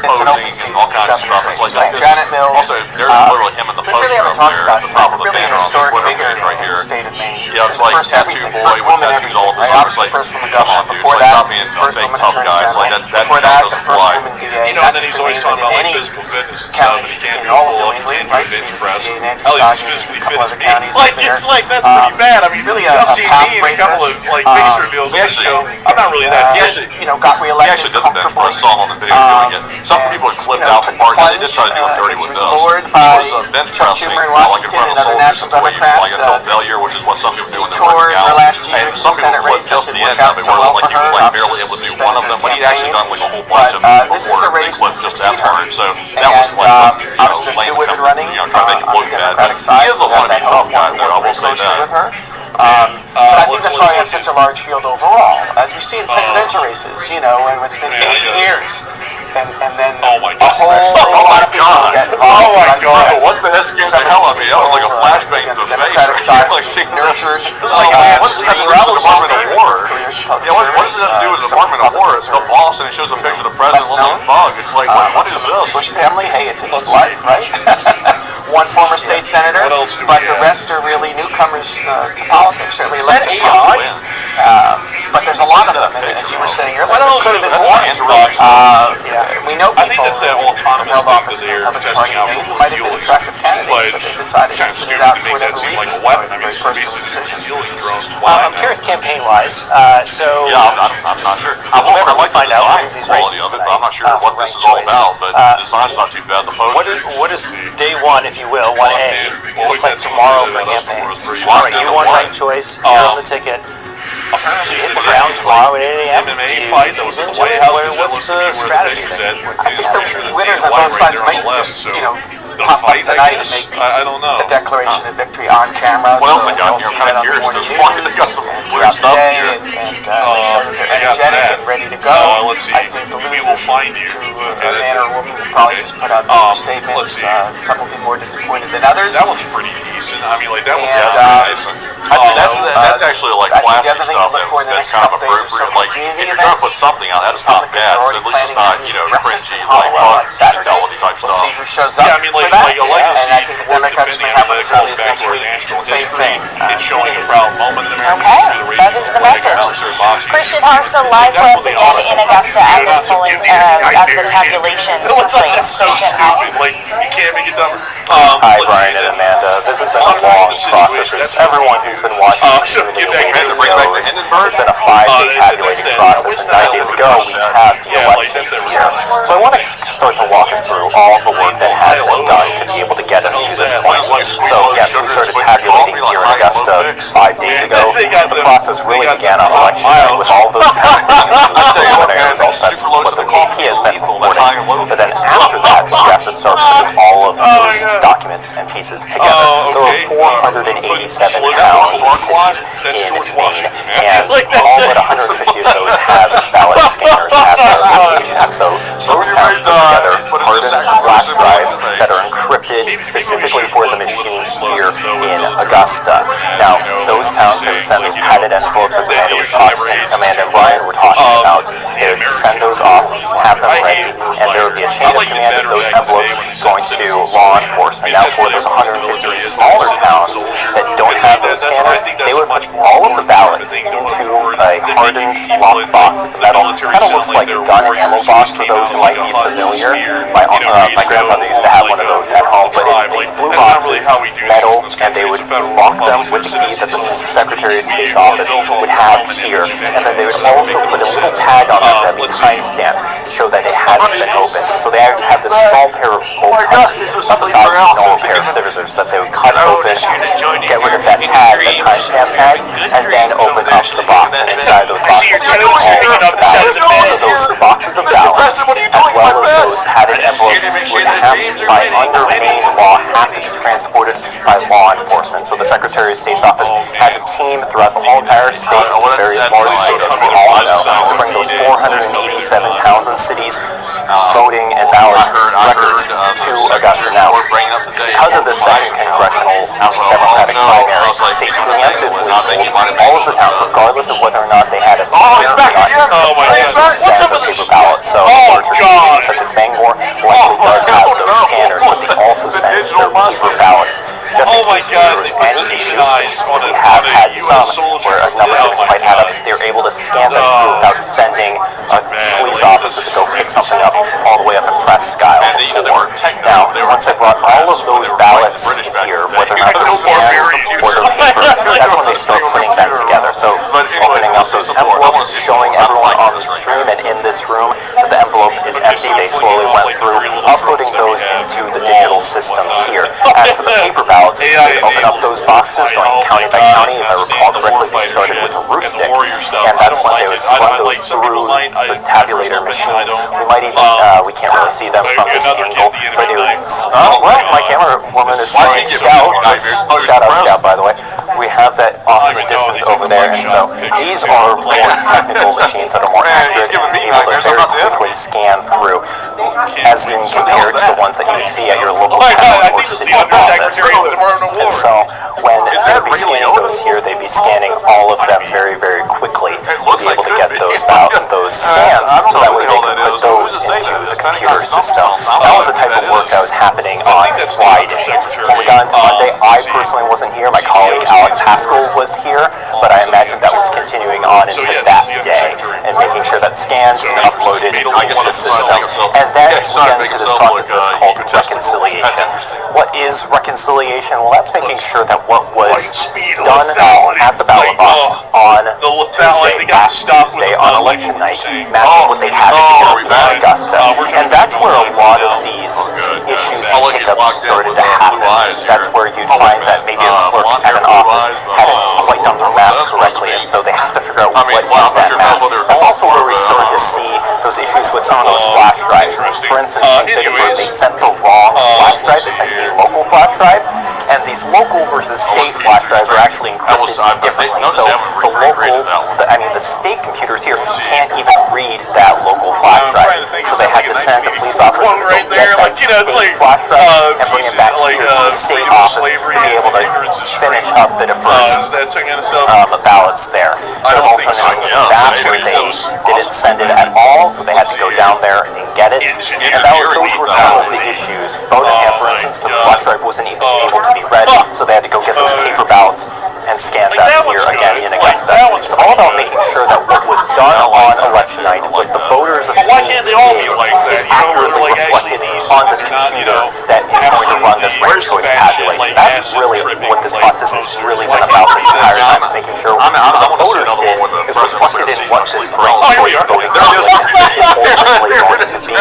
posing and all kinds of stuff. It's like Janet Mills. Also, there's literally him in the We really poster haven't up talked there about at the top of the really an banner on the historic Twitter figure page right in here. the state of Maine. Yeah, it's The like first tattoo everything, boy first with woman tattoos everything. all over. Right, It's like, first woman come on, governor. dude. Before It's like, that, stop being a first fake woman tough attorney guy. It's general. like that Before that, the first fly. woman DA. You know, Not then just he's in always Maine, talking but about in like any physical fitness and stuff, county and he can't in do all of pull New up, he England, can't do right? bench She was press. in Andrew At least he's Stockton, physically a couple fit as other me. counties Like, up there. it's like, that's pretty bad. I mean, Really y'all seen me in a couple of like face reveals on the actually- show. I'm not really that fit. Got He reelected actually doesn't bench comfortably. press. Saw him on the video doing it. Some people had clipped out the part that they just try to do it dirty with us. Lowered He by was bench Chuck pressing Schumer in like in Washington front and of other soldiers National before you Democrats. like until failure, which is what some people do when they're Toured working the out. last year And in some the people Senate clip race. just the Didn't end work of it out where so well like for he was her. like barely able to do one of them, but he'd actually done like a whole bunch of them before. race clip to just that succeed her. part. So that was And like obviously there are two women running trying to make him on look the bad. Democratic But side. he is a wannabe tough guy, though. I will say Closely with that. her. But I think that's why we have such a large field overall. As we see in presidential races, you know, and it's been 8 years. And then a whole lot of people get involved. Oh my God! What the heck scared the hell out of me? That was like a flashbang to the face. Democratic side, Like seeing nurtured. It was like, man, what's the Department of War? Yeah, what does it have to do with the Department of War? It's the boss, and it shows a picture of the president looking like a bug. It's like, what is this? Bush family, hey, it's in his blood, right? One former state senator, but the rest are really newcomers to politics, certainly elected politics. But there's a lot of them, and as you were saying earlier, there could have been more. We know people who held office in the Republican Party who might have been attractive candidates, but they decided to sit it out for whatever reason. Very personal decision. I'm curious, campaign-wise. So yeah, I'm not sure. I'm hoping I like find the out design these quality races of it, but I'm not sure what this is all about. But the design's not too bad. The poster. What is day one, if you will, 1A, look like tomorrow for campaigns? All right, you won ranked choice. You're on the ticket. Do you hit the ground tomorrow at 8 a.m.? MMA fight that was in the White House. What's the strategy there? I think the winners on both sides might just, pop up tonight and make a declaration of victory on camera. What else so I got? you'll see Kind that of on the curious. morning This morning they news got some and weird throughout the stuff day, here. and make sure that they're energetic and ready to go. Let's see. I think the We losers, will find you. a man or a woman, will probably just put out statements. Some will be more disappointed than others. That one's pretty decent. I mean, like that one's I think that's actually like classic the other thing stuff to look for in the that's next kind of couple days are some appropriate. Like community if you're gonna events. put something out, that is not bad. So at least it's not cringy like brutality type We'll stuff. see who shows up Yeah, I mean, like for that. a legacy. And I think the Democrats may have one as early as next week. Same thing. It's showing a proud moment in American Okay, history. that is the message. Christian Harsa live for us again in Augusta at this polling, at the tabulation place. Christian, hi. Like, you can't make it dumber. Hi, Brian and Amanda. This has been a long process. As everyone who's been watching this knows, it's been a 5-day tabulating process, and 9 days ago we had the election here. So I want to start to walk us through all the work that has been done to be able to get us to this point. So yes, we started tabulating here in Augusta 5 days ago. The process really began on election night with all those preliminary results. That's what the AP has been reporting. But then after that, you have to start putting all of those documents and pieces together. There were 487 towns and cities in Maine, and all but 150 of those have ballot scanners at their location. So those towns put together hardened flash drives that are encrypted specifically for the machines here in Augusta. Now, those towns that would send those padded envelopes, as Amanda and Brian were talking about, they would send those off, have them ready, and there would be a chain of command of those envelopes going to law enforcement. Now, for those 150 smaller towns that don't have those scanners, they would put all of the ballots into a hardened lock box. It's a metal, kind of looks like a gun ammo box for those who might be familiar. My grandfather used to have one of those at home, but these blue boxes, metal, and they would lock them with the key that the Secretary of State's office would have here, and then they would also put a little tag on them that would be time-stamped to show that it hasn't been opened. So they have this small pair of bolt cutters, about the size of a normal pair of scissors, that they would cut open, get rid of that tag, that timestamp tag, and then open up the box. And inside those boxes would be all the ballots. So those boxes of ballots, as well as those padded envelopes, would have, by under Maine law, have to be transported by law enforcement. So the Secretary of State's office has a team throughout the whole entire state. It's a very large state, as we all know, to bring those 487 towns and cities voting and ballot records to Augusta. Now, because of the second congressional Democratic primary, they preemptively told all of the towns, regardless of whether or not they had a scanner or not, to send the paper ballots. So larger communities such as Bangor likely does have those scanners, but they also send their paper ballots. Just in case there was any issues, we have had some where a number didn't quite add up. They're able to scan them through without sending a police officer to go pick something up all the way up and press style before. Now, once they brought all of those ballots here, whether or not they're scanned or they're paper, that's when they start putting that together. So opening up those envelopes, showing everyone on the stream and in this room that the envelope is empty, they slowly went through, uploading those into the digital system here. As for the paper ballots, they open up those boxes, going county by county. If I recall correctly, they started with a root stick, and that's when they would run those through the tabulator machines. We might even, we can't really see them from this angle, but it would, well, my camera woman is saying Scout. Shout out Scout, by the way. We have that off in the distance over there, and so these are more technical machines that are more accurate and able to very quickly scan through, as in compared to the ones that you would see at your local town or city office. And so when they would be scanning those here, they'd be scanning all of them very, very quickly to be able to get those out, those scans, so that way they could put those into the computer system. That was the type of work that was happening on Friday. When we got into Monday, I personally wasn't here. My colleague Alex Haskell was here, but I imagine that was continuing on into that day and making sure that scans and uploaded into the system. And then we get into this process that's called reconciliation. What is reconciliation? Well, that's making sure that what was done at the ballot box on Tuesday, last Tuesday on election night, matches what they had here in Augusta. And that's where a lot of these issues and hiccups started to happen. That's where you'd find that maybe a clerk at an office hadn't quite done their math correctly, and so they have to figure out what is that math. That's also where we started to see those issues with some of those flash drives. For instance, they sent the wrong flash drive, they sent a local flash drive, and these local versus state flash drives are actually encrypted differently. So the local, the state computers here can't even read that local flash drive. So they had to send the police officer to go get that state flash drive and bring it back here to the state office to be able to finish up the deferred ballots there. There was also an instance of that where they didn't send it at all, so they had to go down there and get it. And those were some of the issues. Bowdoinham, for instance, the flash drive wasn't even able to be read, so they had to go get those paper ballots and scan that here again in Augusta. It's all about making sure that what was done on election night, what the voters of the did, is accurately reflected on this computer that is going to run this ranked choice tabulation. That's really what this process has really been about this entire time, is making sure what the voters did is reflected in what this ranked choice voting tabulation is ultimately going to be.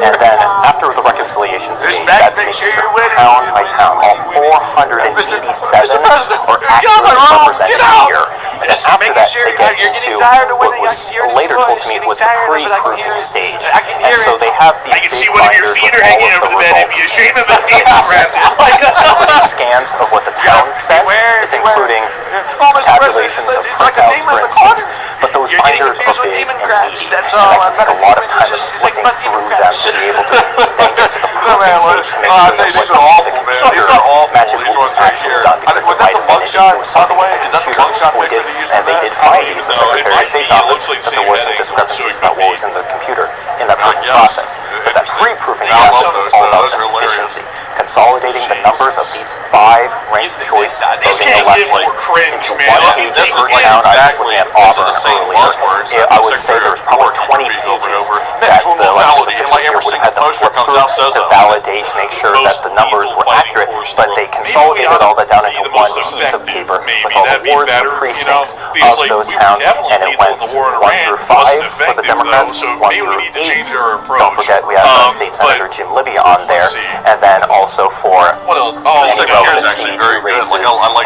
And then after the reconciliation stage, that's making sure town by town, all 487 are actually represented here. And then after that, they get into what was later told to me was the pre-proofing stage. And so they have these big binders with all of the results. Scans of what the town sent. It's including tabulations of printouts, for instance. But those binders are big and meaty, and that can take a lot of time of flipping through them to be able to then get to the proofing stage to make sure that what you see in the computer matches what was actually done, because it might have been something in the computer. They did find these in the Secretary of State's office, that there was some discrepancies about what was in the computer in that proofing process. But that pre-proofing process was all about efficiency, consolidating the numbers of these 5 ranked choice voting elections into one page per town. I was looking at Auburn earlier. I would say there was probably 20 pages that the elections officials here would have had to flip through to validate, to make sure that the numbers were accurate, but they consolidated all that down into one piece of paper with all the wards and precincts of those towns, and it went 1 through 5 for the Democrats, 1 through 8. Don't forget we have State Senator Jim Libby on there, and then also for any relevant CD2 races,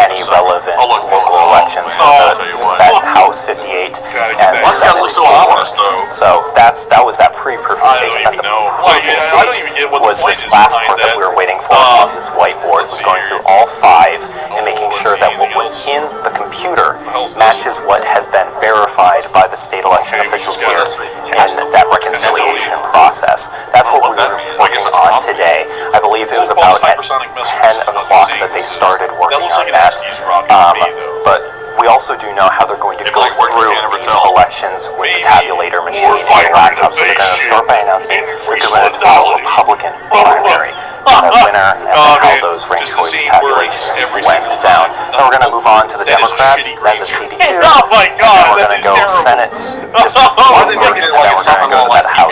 any relevant local elections for that House 58 and Senate 4. So that was that pre-proofing stage. And then the proofing stage was this last part that we were waiting for on this whiteboard, was going through all 5 and making sure that what was in the computer matches what has been verified by the state election officials here in that reconciliation process. That's what we were working on today. I believe it was about at 10 o'clock that they started working on that. But we also do know how they're going to go through these elections with the tabulator machine and laptops. So they're going to start by announcing the gubernatorial Republican primary winner, and then how those ranked choice tabulations went down. Then we're going to move on to the Democrats, then the CD2, and then we're going to go Senate District 1 first, and then we're going to go to that House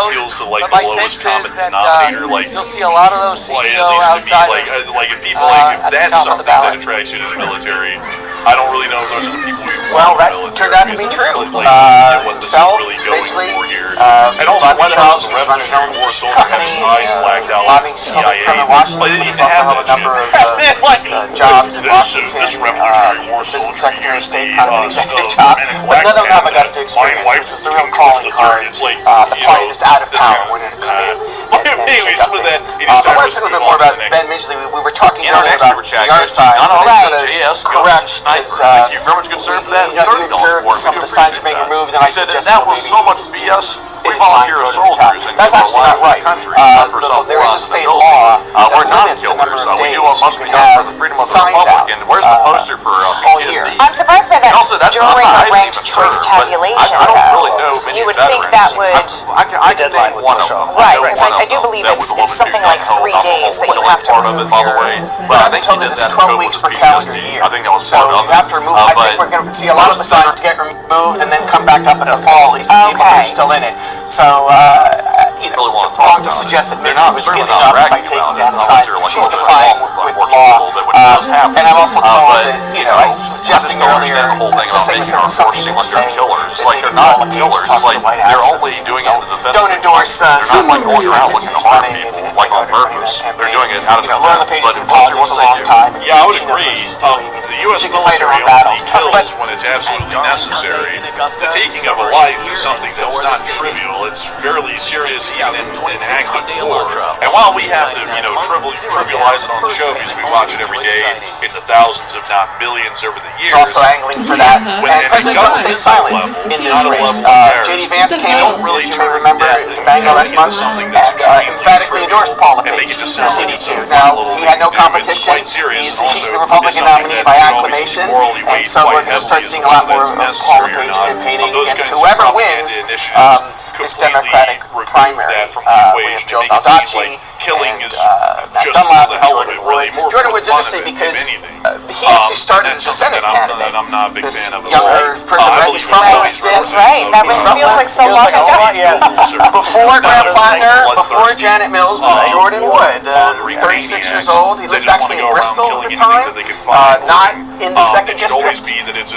appeals to like but the my lowest sense common is that denominator. Like you'll see a lot of those like, CEO at least to me, outsiders like if people like at if the that's top of the something that ballot. attracts you to the military, I don't really know if those are the people we Well, want in the that turned out to be true. Himself, Midgley, And also, why the hell Charles does the runs his own Revolutionary War soldier have his eyes blacked out like lobbying the for something from CIA? Washington. Like, they He's didn't also have held a that number shit. of jobs in Washington, This Revolutionary War Assistant soldier Secretary of used State, the kind of an executive stuff job, and a but none of them have black Augusta man, experience, my which was wife the real was calling George card, III. It's like, the you party know, that's out of this power guy. when it come in. Maybe some of that. I want to talk a little bit more about Ben Midgley. We were talking earlier about the art side. Correct. Thank you very much, good sir, for that. You observed some of the signs are being removed, and I suggested that was maybe so much BS. We volunteer as soldiers, and that's actually not right. There is a state law that we're not limits the number killers. of We days do what you must can be done for have the freedom of the signs out Republic. And where's the poster for all year. PTSD? I'm surprised by that Also, that's not during my the ranked even, choice sir, but tabulation, I don't though. really know many You would veterans. think that would... I can name one of them. Right, because I do believe it's something like 3 days that you have to part of it, by the way. But I think it's 12 weeks per calendar year. I think that was so part of you have to remove. I think we're going to see a lot of the signs get removed and then come back up in the fall. At least the people who are still in it. So wrong to suggest that Midgley was giving up by taking down the signs. She's complying with the law. And I'm also told that I was suggesting earlier to say some people saying like they're not killers. Like they're only doing it in the defense. Don't endorse They're not like going around looking to harm people like on purpose. They're doing it out of Lauren LePage has been in politics a long time. Yeah, I would agree. The U.S. military only kills when it's absolutely necessary. The taking of a life is something that's not trivial. It's fairly serious even in active war. And while we have to, trivialize it on the show because we watch it every day in the thousands, if not millions, over the years. It's also angling for that. And President Trump stayed silent in this race. J.D. Vance came, you may remember, to Bangor last month, and emphatically endorsed Paul LePage for CD2. Now, he had no competition. He's the Republican nominee by acclamation, and so we're going to start seeing a lot more of Paul LePage campaigning against whoever wins this Democratic primary. We have Joe Baldacci, killing is Matt just Dunlap, the and hell of it. Jordan Wood. Jordan Wood's interesting because he actually started as a Senate candidate. I'm not a big fan of Younger person, he's from Lewiston. That's right. That feels like so long ago. Before Graham Plattner, before Janet Mills was Jordan Wood, 36 years old. He lived actually in Bristol at the time, not in the second district.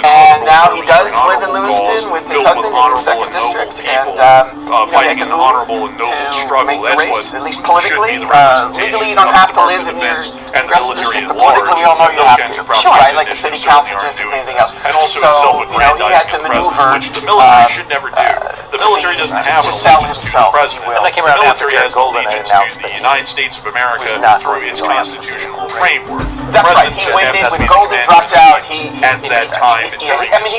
And now he does live in Lewiston with his husband in the second district. And he had to move to make the race, at least politically. Legally, you don't have to live in your progressive district, but politically, we all know you have to. Sure, right? Like a city council district, anything else. So, he had to maneuver. Which the military should never do. The military doesn't have to sell himself, if you will. The military has allegiance to the United States of America through its constitutional framework. That's right. He waited when Golden dropped out. At that time, he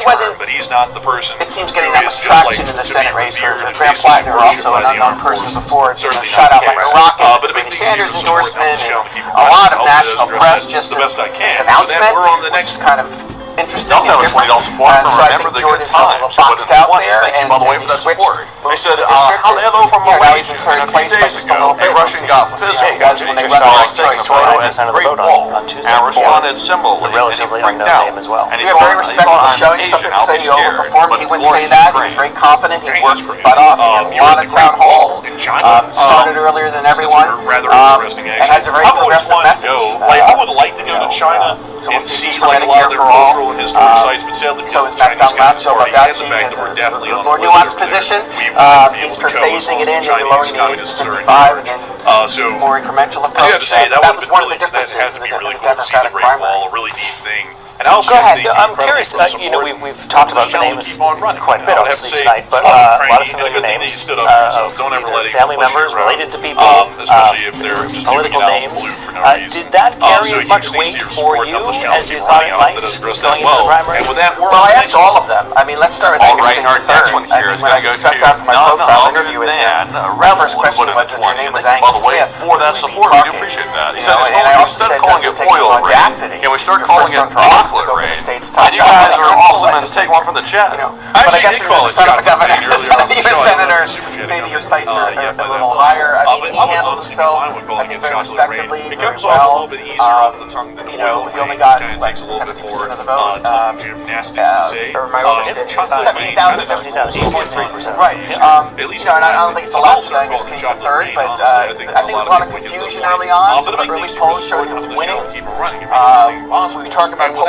wasn't. But he's not the person. It seems getting that much traction in the Senate race for Graham Plattner, also an unknown person before, shot out like a rocket. Bernie Sanders endorsement, and a lot of national press just as an announcement, which is kind of interesting and different. So I think Jordan felt a little boxed out there, and he switched. They said, how the hell from now he's in third place by just a little bit. We'll see how it goes when they run the right choice. And the vote on Tuesday. And responded similarly, relatively unknown name as well. We have very respectable showing. Some people say he overperformed. He wouldn't say that. He was very confident. He worked his butt off. He had a lot of town halls. Started earlier than everyone. And has a very progressive message. I would like to go to China and see like a lot of their cultural and historic sites, but sadly, so is Matt Dunlap. Joe Baldacci has a more nuanced position. He's for phasing it in, maybe lowering the age to 55, and then more incremental approach. That was one of the differences in the Democratic primary. A really neat thing. And Go ahead. I'm curious. We've talked about the names quite a bit, obviously tonight, but a lot of familiar names of family members related to people, political names. Did that carry as much weight for you as you thought it might going into the primary? Well, I asked all of them. I mean, let's start with Angus being the third. I mean, when I sat down for my profile interview with him, my first question was if your name was Angus Smith. For that support, we appreciate that. And I also said, does it take some audacity? Can we start Your calling first it run for office to go for the state's top job. You're awesome, and take one from the chat. But I guess the son of a governor, son of a U.S. senator, maybe your sights are a little higher. I mean, he handled himself, I think, very respectively, very well. He only got like 70% of the vote. Or my own 17,000, 17,000. Right. And I don't think it's the last time Angus came to third, but I think there was a lot of confusion early on. Some of the early polls showed him winning. We talked about poll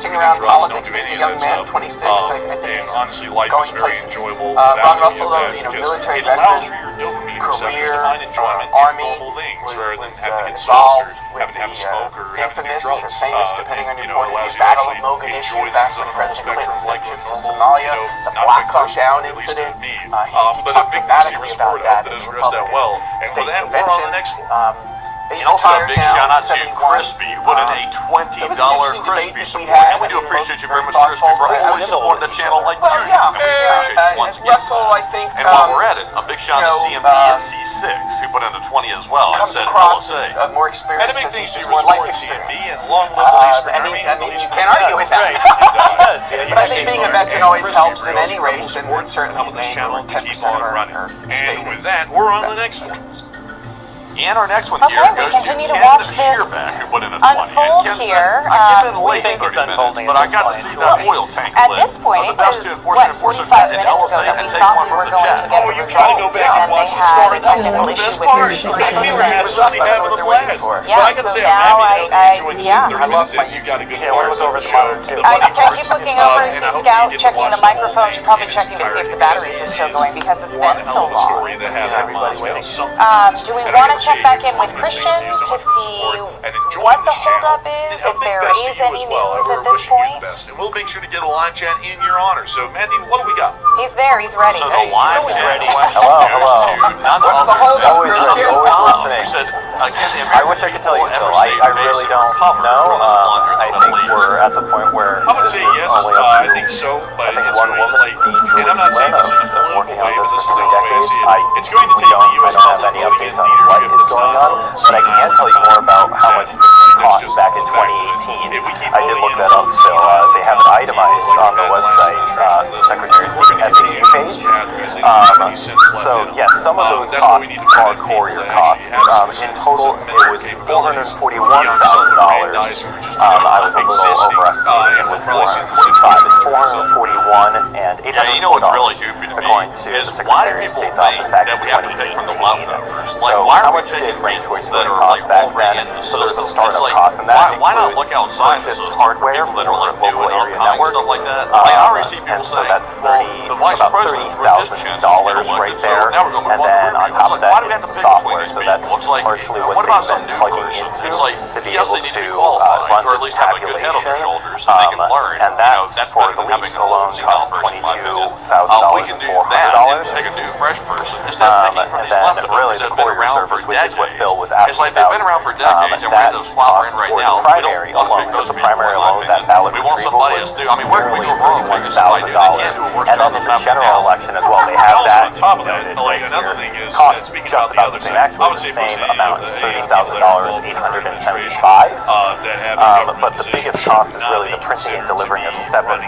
dancing around politics, but he's a young man, 26. I think he's honestly, life going is very places. enjoyable. Ron Russell, though, military veteran. Your dopamine career Army normal things rather than having to get involved sauced or with having to have the smoke or having to do infamous drugs. or famous, depending on your point of allows view, you to Battle of actually Mogadishu enjoy back things when on a President normal Clinton spectrum, sent like troops to normal, Somalia, the not Black big Hawk person, Down at least incident. to me. He But a talked big dramatically thing about that that in is the addressed that Republican well. And State with that, we're on Convention. the next one. He's And also a retired big now, shout out to 71. Crispy, who put in a $20 So it was an interesting debate Crispy that we support. had. And we do I mean, appreciate you very both much, Crispy, for very always civil supporting the with each channel other. like Well, you. yeah, And we appreciate you once and again. Russell, I think, And while we're at it, a big shout out to CMP and C6, who put in a 20 as well. comes Said, across LSA. as more experienced, And a big as thing he's she more was life more experience. CMB and long live the least I mean, you can't argue with that. But I think being a veteran always helps in any race, and certainly in Maine, where 10% of our state with that, we're on the next one. And our next one Okay, here we goes continue to to Ken watch the this Shearback, who put in a 20. unfold And Ken here. said, I came in late We 30 think- minutes, but I got to see that oil tank At lit. this point, The it best was, enforcement what, enforcement 45 in minutes ago LSA that and we take thought one we from were the going chat. to get the You try to go results, back and and they watch the had story. a That's technical one of the issue best with their parts. stream. We were absolutely having a blast. Yeah, But I gotta so say, now I'm happy I you enjoyed the yeah. 30 minutes in. You got a good Yeah, we look over the show. monitor, too. I keep looking over to see Scout, checking the microphones, probably in its checking to see if the entirety, batteries are because still it going is because it's one been hell so of a long. story that had everybody waiting. Do we want to check back in with Christian to see what the holdup is, if there is any news at this point? And we'll make sure to get a live chat in your honor. So, Matthew, what do we got? He's there, he's ready. So the line is ready. Hello, hello. What's the holdup, Always ready, Christian? always listening. Said, again, the I wish I could tell you, Phil. I really don't know. I think we're at the point where I would this say is yes. only up I to, think so, but I think it's one going woman, like, Dean and I'm not saying this in a of political working way, on but this this for is the 3 way I decades. see it. It's going to take the I U.S. don't have public any voting in updates on what leadership is that's going not on, but I can tell you more about how much this cost back in 2018. I did look that up, so they have it itemized on the website, the Secretary of State's FAQ page. So yes, some of those costs are courier costs. In total, it was $441,000. I was a little overestimating it with 445. It's 441 and $804 Yeah, you know what's really goofy to me according to is the why do Secretary of people State's think office back in that we have to pay for the 2018. leftovers? Like, So why how are we much did taking ranked choice people that voting are cost like back already then? in the So there's a system? startup It's like, cost, and that why not look includes outside the purchase system? hardware People for that are like local doing all area kinds of network. stuff like that. Like, I already see people And so saying, that's well, the vice about president for this chance $30,000 right there. And then on top of that, it's the software. So that's partially what they've been plugging into to be able to run or at this least have a good head on their tabulation. shoulders so they can learn. And that, for the lease alone, costs $22,000 and $400. Take a new fresh person instead of picking from And these then leftovers really that the have been courier around service, for which is what decades. Phil was It's asking like they've about. been around for decades, and we're That in those swap cost in right for now. the primary alone, just the primary alone, that ballot we want retrieval somebody was else to do. I mean, where can we nearly go wrong? Because somebody do they can't do a worse $31,000. And job then in than the general now. election as well, they And have also that on top of that, noted like right another here. thing is Costs speaking just about about the the other same, side, I actually would the say same most of amount, the $30,000, $875. But the biggest cost is really the printing and delivering of separate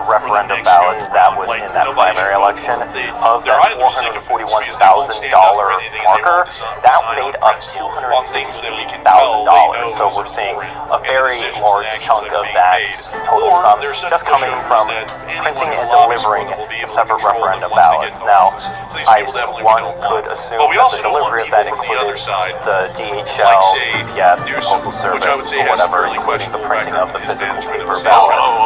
referendum ballots that was in that primary election. Of that $441,000 marker, that made up $260,000. So we're seeing a very large chunk of that total sum just coming from printing and delivering separate referendum ballots. Now, one could assume that the delivery of that included the DHL, UPS, Postal Service, or whatever, including the printing of the physical paper ballots.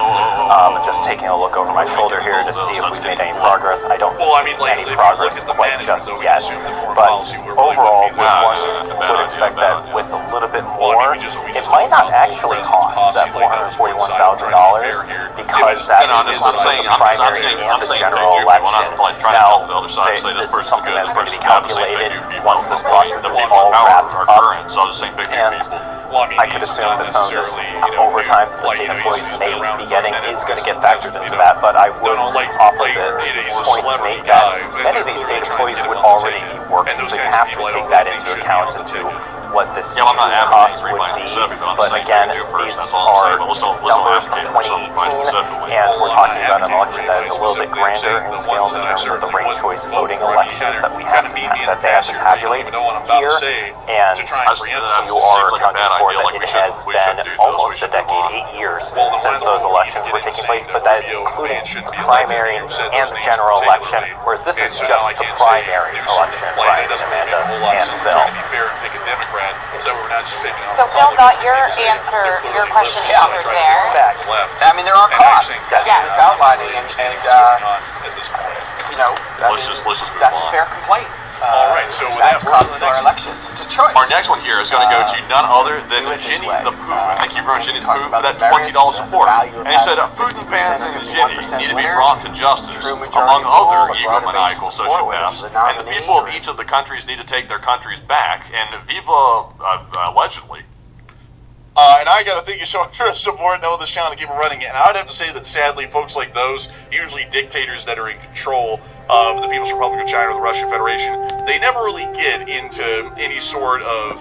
Just taking a look over my shoulder here to see if we've made any progress. I don't see any progress quite just yet. But overall, one would expect that with a little bit more, it might not actually cost that $441,000 because that is including the primary and the general election. Now, this is something that's going to be calculated once this process is all wrapped up. And I could assume that some of this overtime that the state employees may be getting is going to get factored into that, but I would offer the point to make that many of these state employees would already be working, so you have to take that into account into what this cost would be. But again, these are numbers from 2018, and we're talking about an election that is a little bit grander in scale in terms of the ranked choice voting elections that they have to tabulate here, and you are accounting for that it has been almost a decade, 8 years, since those elections were taking place, but that is including the primary and the general election, whereas this is just the primary election, Brian and Amanda and Phil. So Phil got your answer, your question answered there. I mean, there are costs, as it's outlining, and you know, that's a fair complaint. All right, so with that, we're on to the next elections. It's a choice. Our next one here is going to go to none other than Ginny the Pooh. Thank you very much, Ginny the Pooh, for that $20 support. And he said, Food Pants and Ginny need to be brought to justice, among other egomaniacal sociopaths. And the people of each of the countries need to take their countries back. And Viva, allegedly. And I gotta thank you so much for supporting this channel to keep it running. And I would have to say that sadly, folks like those, usually dictators that are in control of the People's Republic of China or the Russian Federation, they never really get into any sort of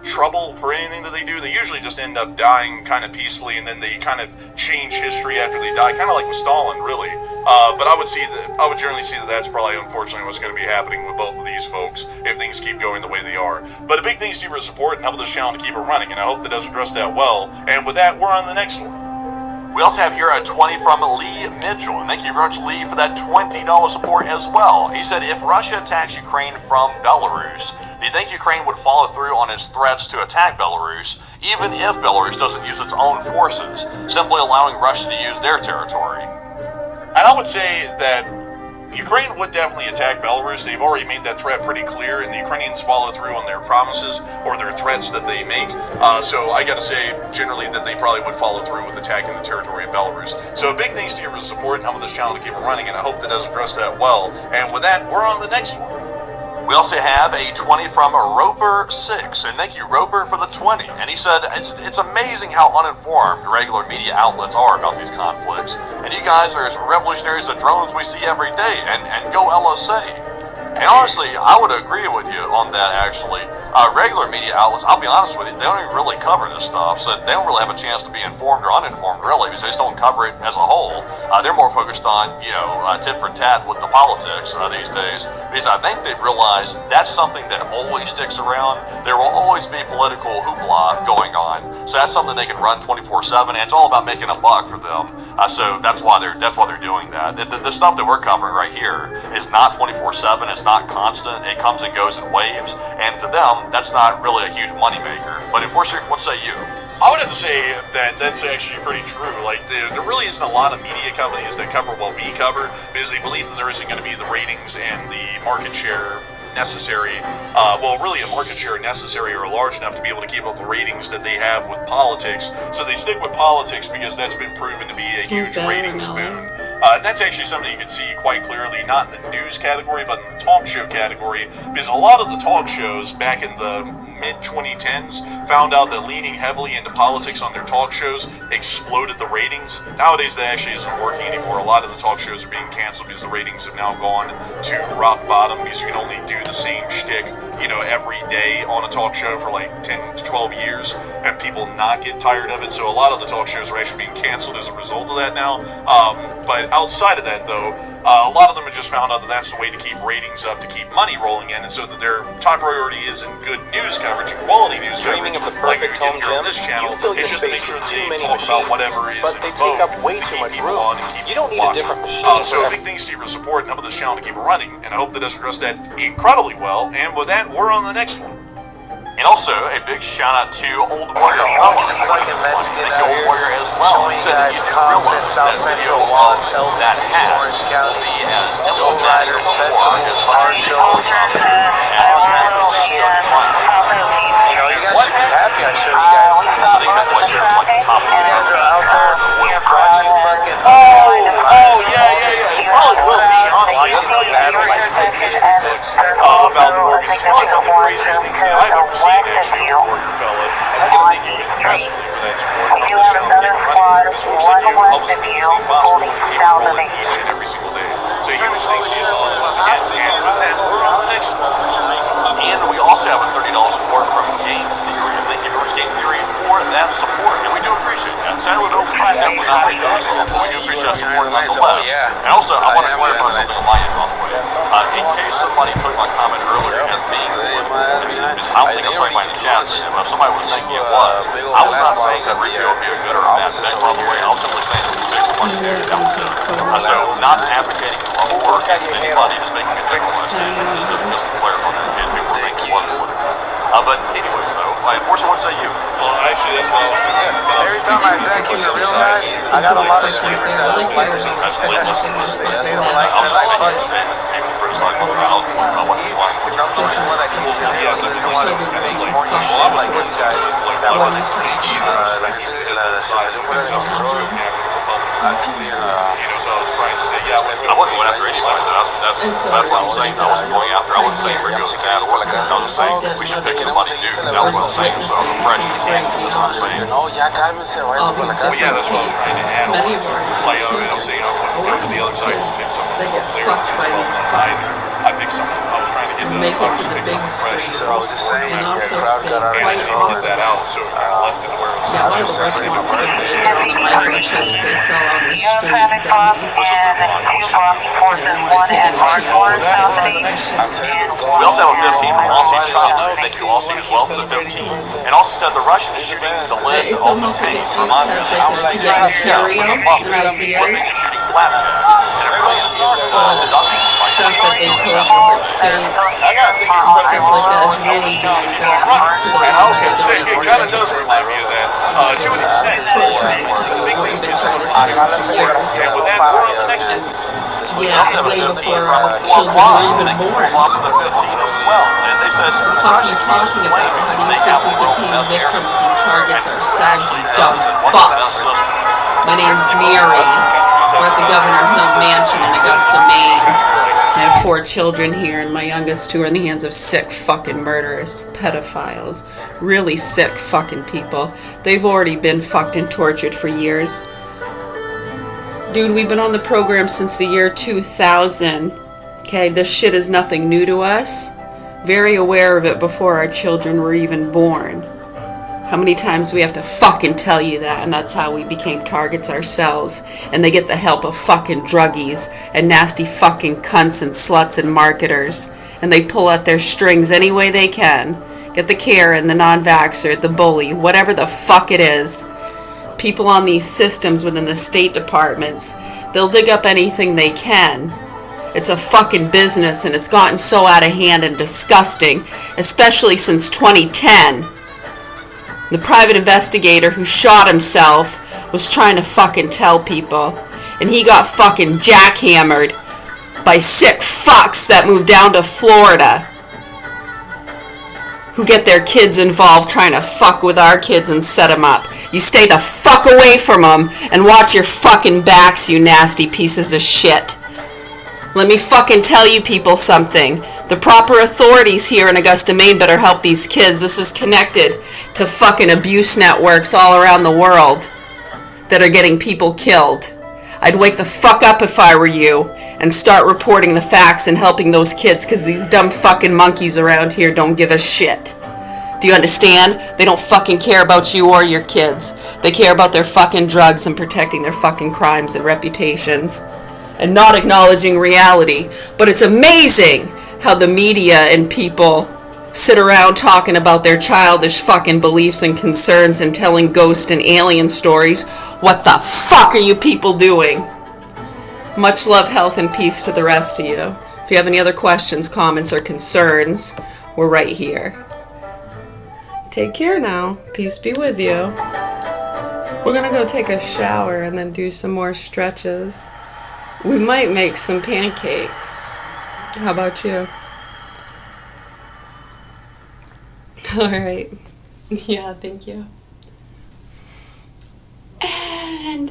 trouble for anything that they do. They usually just end up dying kind of peacefully, and then they kind of change history after they die, kind of like with Stalin, really. But I would generally see that that's probably, unfortunately, what's going to be happening with both of these folks if things keep going the way they are. But a big thanks to you for support and help this channel to keep it running, and I hope that does address that well. And with that, we're on the next one. We also have here a 20 from Lee Mitchell, and thank you very much, Lee, for that $20 support as well. He said, if Russia attacks Ukraine from Belarus, do you think Ukraine would follow through on its threats to attack Belarus, even if Belarus doesn't use its own forces, simply allowing Russia to use their territory? And I would say that Ukraine would definitely attack Belarus. They've already made that threat pretty clear, and the Ukrainians follow through on their promises or their threats that they make. So I got to say, generally, that they probably would follow through with attacking the territory of Belarus. So a big thanks to you for the support and helping this channel to keep it running, and I hope that does address that well. And with that, we're on the next one. We also have a 20 from Roper6, and thank you, Roper, for the 20. And he said, it's amazing how uninformed regular media outlets are about these conflicts. And you guys are as revolutionary as the drones we see every day, and go LSA. And honestly, I would agree with you on that, actually. Regular media outlets, I'll be honest with you, they don't even really cover this stuff, so they don't really have a chance to be informed or uninformed, really, because they just don't cover it as a whole. They're more focused on, tit for tat with the politics these days, because I think they've realized that's something that always sticks around. There will always be political hoopla going on, so that's something they can run 24/7, and it's all about making a buck for them. So that's why they're doing that. The stuff that we're covering right here is not 24/7. It's not constant. It comes and goes in waves, and to them, that's not really a huge moneymaker. But unfortunately, what say you? I would have to say that that's actually pretty true. Like, there really isn't a lot of media companies that cover what we cover because they believe that there isn't going to be the ratings and the market share necessary, really a market share necessary or large enough to be able to keep up the ratings that they have with politics. So they stick with politics because that's been proven to be a huge ratings boon. And that's actually something you can see quite clearly, not in the news category, but in the talk show category, because a lot of the talk shows back in the mid-2010s found out that leaning heavily into politics on their talk shows exploded the ratings. Nowadays, that actually isn't working anymore. A lot of the talk shows are being canceled because the ratings have now gone to rock bottom, because you can only do the same shtick, every day on a talk show for like 10 to 12 years, and people not get tired of it. So a lot of the talk shows are actually being canceled as a result of that now. But outside of that, though, a lot of them have just found out that that's the way to keep ratings up, to keep money rolling in, and so that their top priority isn't good news coverage and quality news Dreaming coverage. of the perfect home gym, on this channel, you fill your it's just to make space sure with that too they many talk about machines, whatever is but they take up way too much room. You don't need a different machine. So big thanks to you for support and helping this channel to keep it running, and I hope that does address that incredibly well. And with that, we're on the next one. And also, a big shout out to Old Warrior Power. Thank you, Old Warrior, as well. He said that you didn't realize that video of that hat will be as emblematic of the war as much as the you guys should be happy I showed you guys. You guys are out there watching fucking. It probably will be, honestly. It's probably about the war, because it's probably one of the craziest things that I've ever seen, actually, a warrior fella. And I gotta thank you impressively for that support. And this channel keep it running. Because folks like you help us make this thing possible to keep it rolling each and every single day. So huge thanks to you so much once again. And with that, we're on the next one. And we also have a $30 support from Game Theory. And thank you very much, Game Theory, for that support. And we do appreciate that. Sadly, definitely not like those, but we do appreciate that support nonetheless. And also, I want to clarify something on my end, by the way. In case somebody took my comment earlier as being political, I don't think I saw anybody in the chat saying it, but if somebody was thinking it was, I was not saying that Rico would be a good or a bad pick, by the way. I was simply saying that we picked the money there. That was it. So, not advocating for or against anybody, just making a general estimate, just to clarify that in case people think it was political. But anyways, though, Like, Force would say you. Well, actually, that's what I was going to say. Every time I say I keep it real, guys, I got a lot of streamers that don't like me. Especially listening to this. They don't like that I punch. People criticize me about what you want. Trump's the only one that keeps it real. He's the one who's going to be more extreme like you guys. That wasn't So I was trying to say, yeah, I wasn't going after anybody. That's what I'm saying. I wasn't going after. I wasn't saying we're doing bad work. I was just saying we should pick somebody new. That was what I'm saying. So fresh things. That's what I'm saying. No, ya cálmense, váyanse para la Well, casa. yeah, that's what I was trying to add on to. Like, I was saying, whenever the other side just pick someone there, I picked someone. I was trying to get to, I was just pick someone fresh. So I was just saying, the crowd got our And I didn't get that out, so it kind of left it where it was. Yeah, one of the worst ones that they shit on the microchips they sell on the street, dummy. We also have a 15 from Aussie China. They do Aussie as well for the 15. And also said the Russian is shooting the lid It's of the almost tank like from under. to get material out of the ice. Shooting flapjacks. And it really is deduction. Stuff that they post is like fake. Stuff like that is really being done. And I was going to say, it kind of does remind me of that, to an extent. The big things to some and with that, we're on the next one. Yeah, way before our children were even born. And they said, The fuck are you talking about? How do you think we became victims and targets ourselves, you dumb fucks? My name's Mary. We're at the Governor Hill Mansion in Augusta, Maine. I have 4 children here, and my youngest 2 are in the hands of sick fucking murderous pedophiles. Really sick fucking people. They've already been fucked and tortured for years. Dude, we've been on the program since the year 2000. Okay, this shit is nothing new to us. Very aware of it before our children were even born. How many times do we have to fucking tell you that? And that's how we became targets ourselves. And they get the help of fucking druggies and nasty fucking cunts and sluts and marketers. And they pull out their strings any way they can. Get the Karen, the non-vaxxer, the bully, whatever the fuck it is. People on these systems within the state departments, they'll dig up anything they can. It's a fucking business, and it's gotten so out of hand and disgusting, especially since 2010. The private investigator who shot himself was trying to fucking tell people, and he got fucking jackhammered by sick fucks that moved down to Florida who get their kids involved trying to fuck with our kids and set them up. You stay the fuck away from them and watch your fucking backs, you nasty pieces of shit. Let me fucking tell you people something. The proper authorities here in Augusta, Maine better help these kids. This is connected to fucking abuse networks all around the world that are getting people killed. I'd wake the fuck up if I were you and start reporting the facts and helping those kids, because these dumb fucking monkeys around here don't give a shit. Do you understand? They don't fucking care about you or your kids. They care about their fucking drugs and protecting their fucking crimes and reputations and not acknowledging reality. But it's amazing how the media and people sit around talking about their childish fucking beliefs and concerns and telling ghost and alien stories. What the fuck are you people doing? Much love, health, and peace to the rest of you. If you have any other questions, comments, or concerns, we're right here. Take care now. Peace be with you. We're gonna go take a shower and then do some more stretches. We might make some pancakes. How about you? All right. Yeah, thank you. And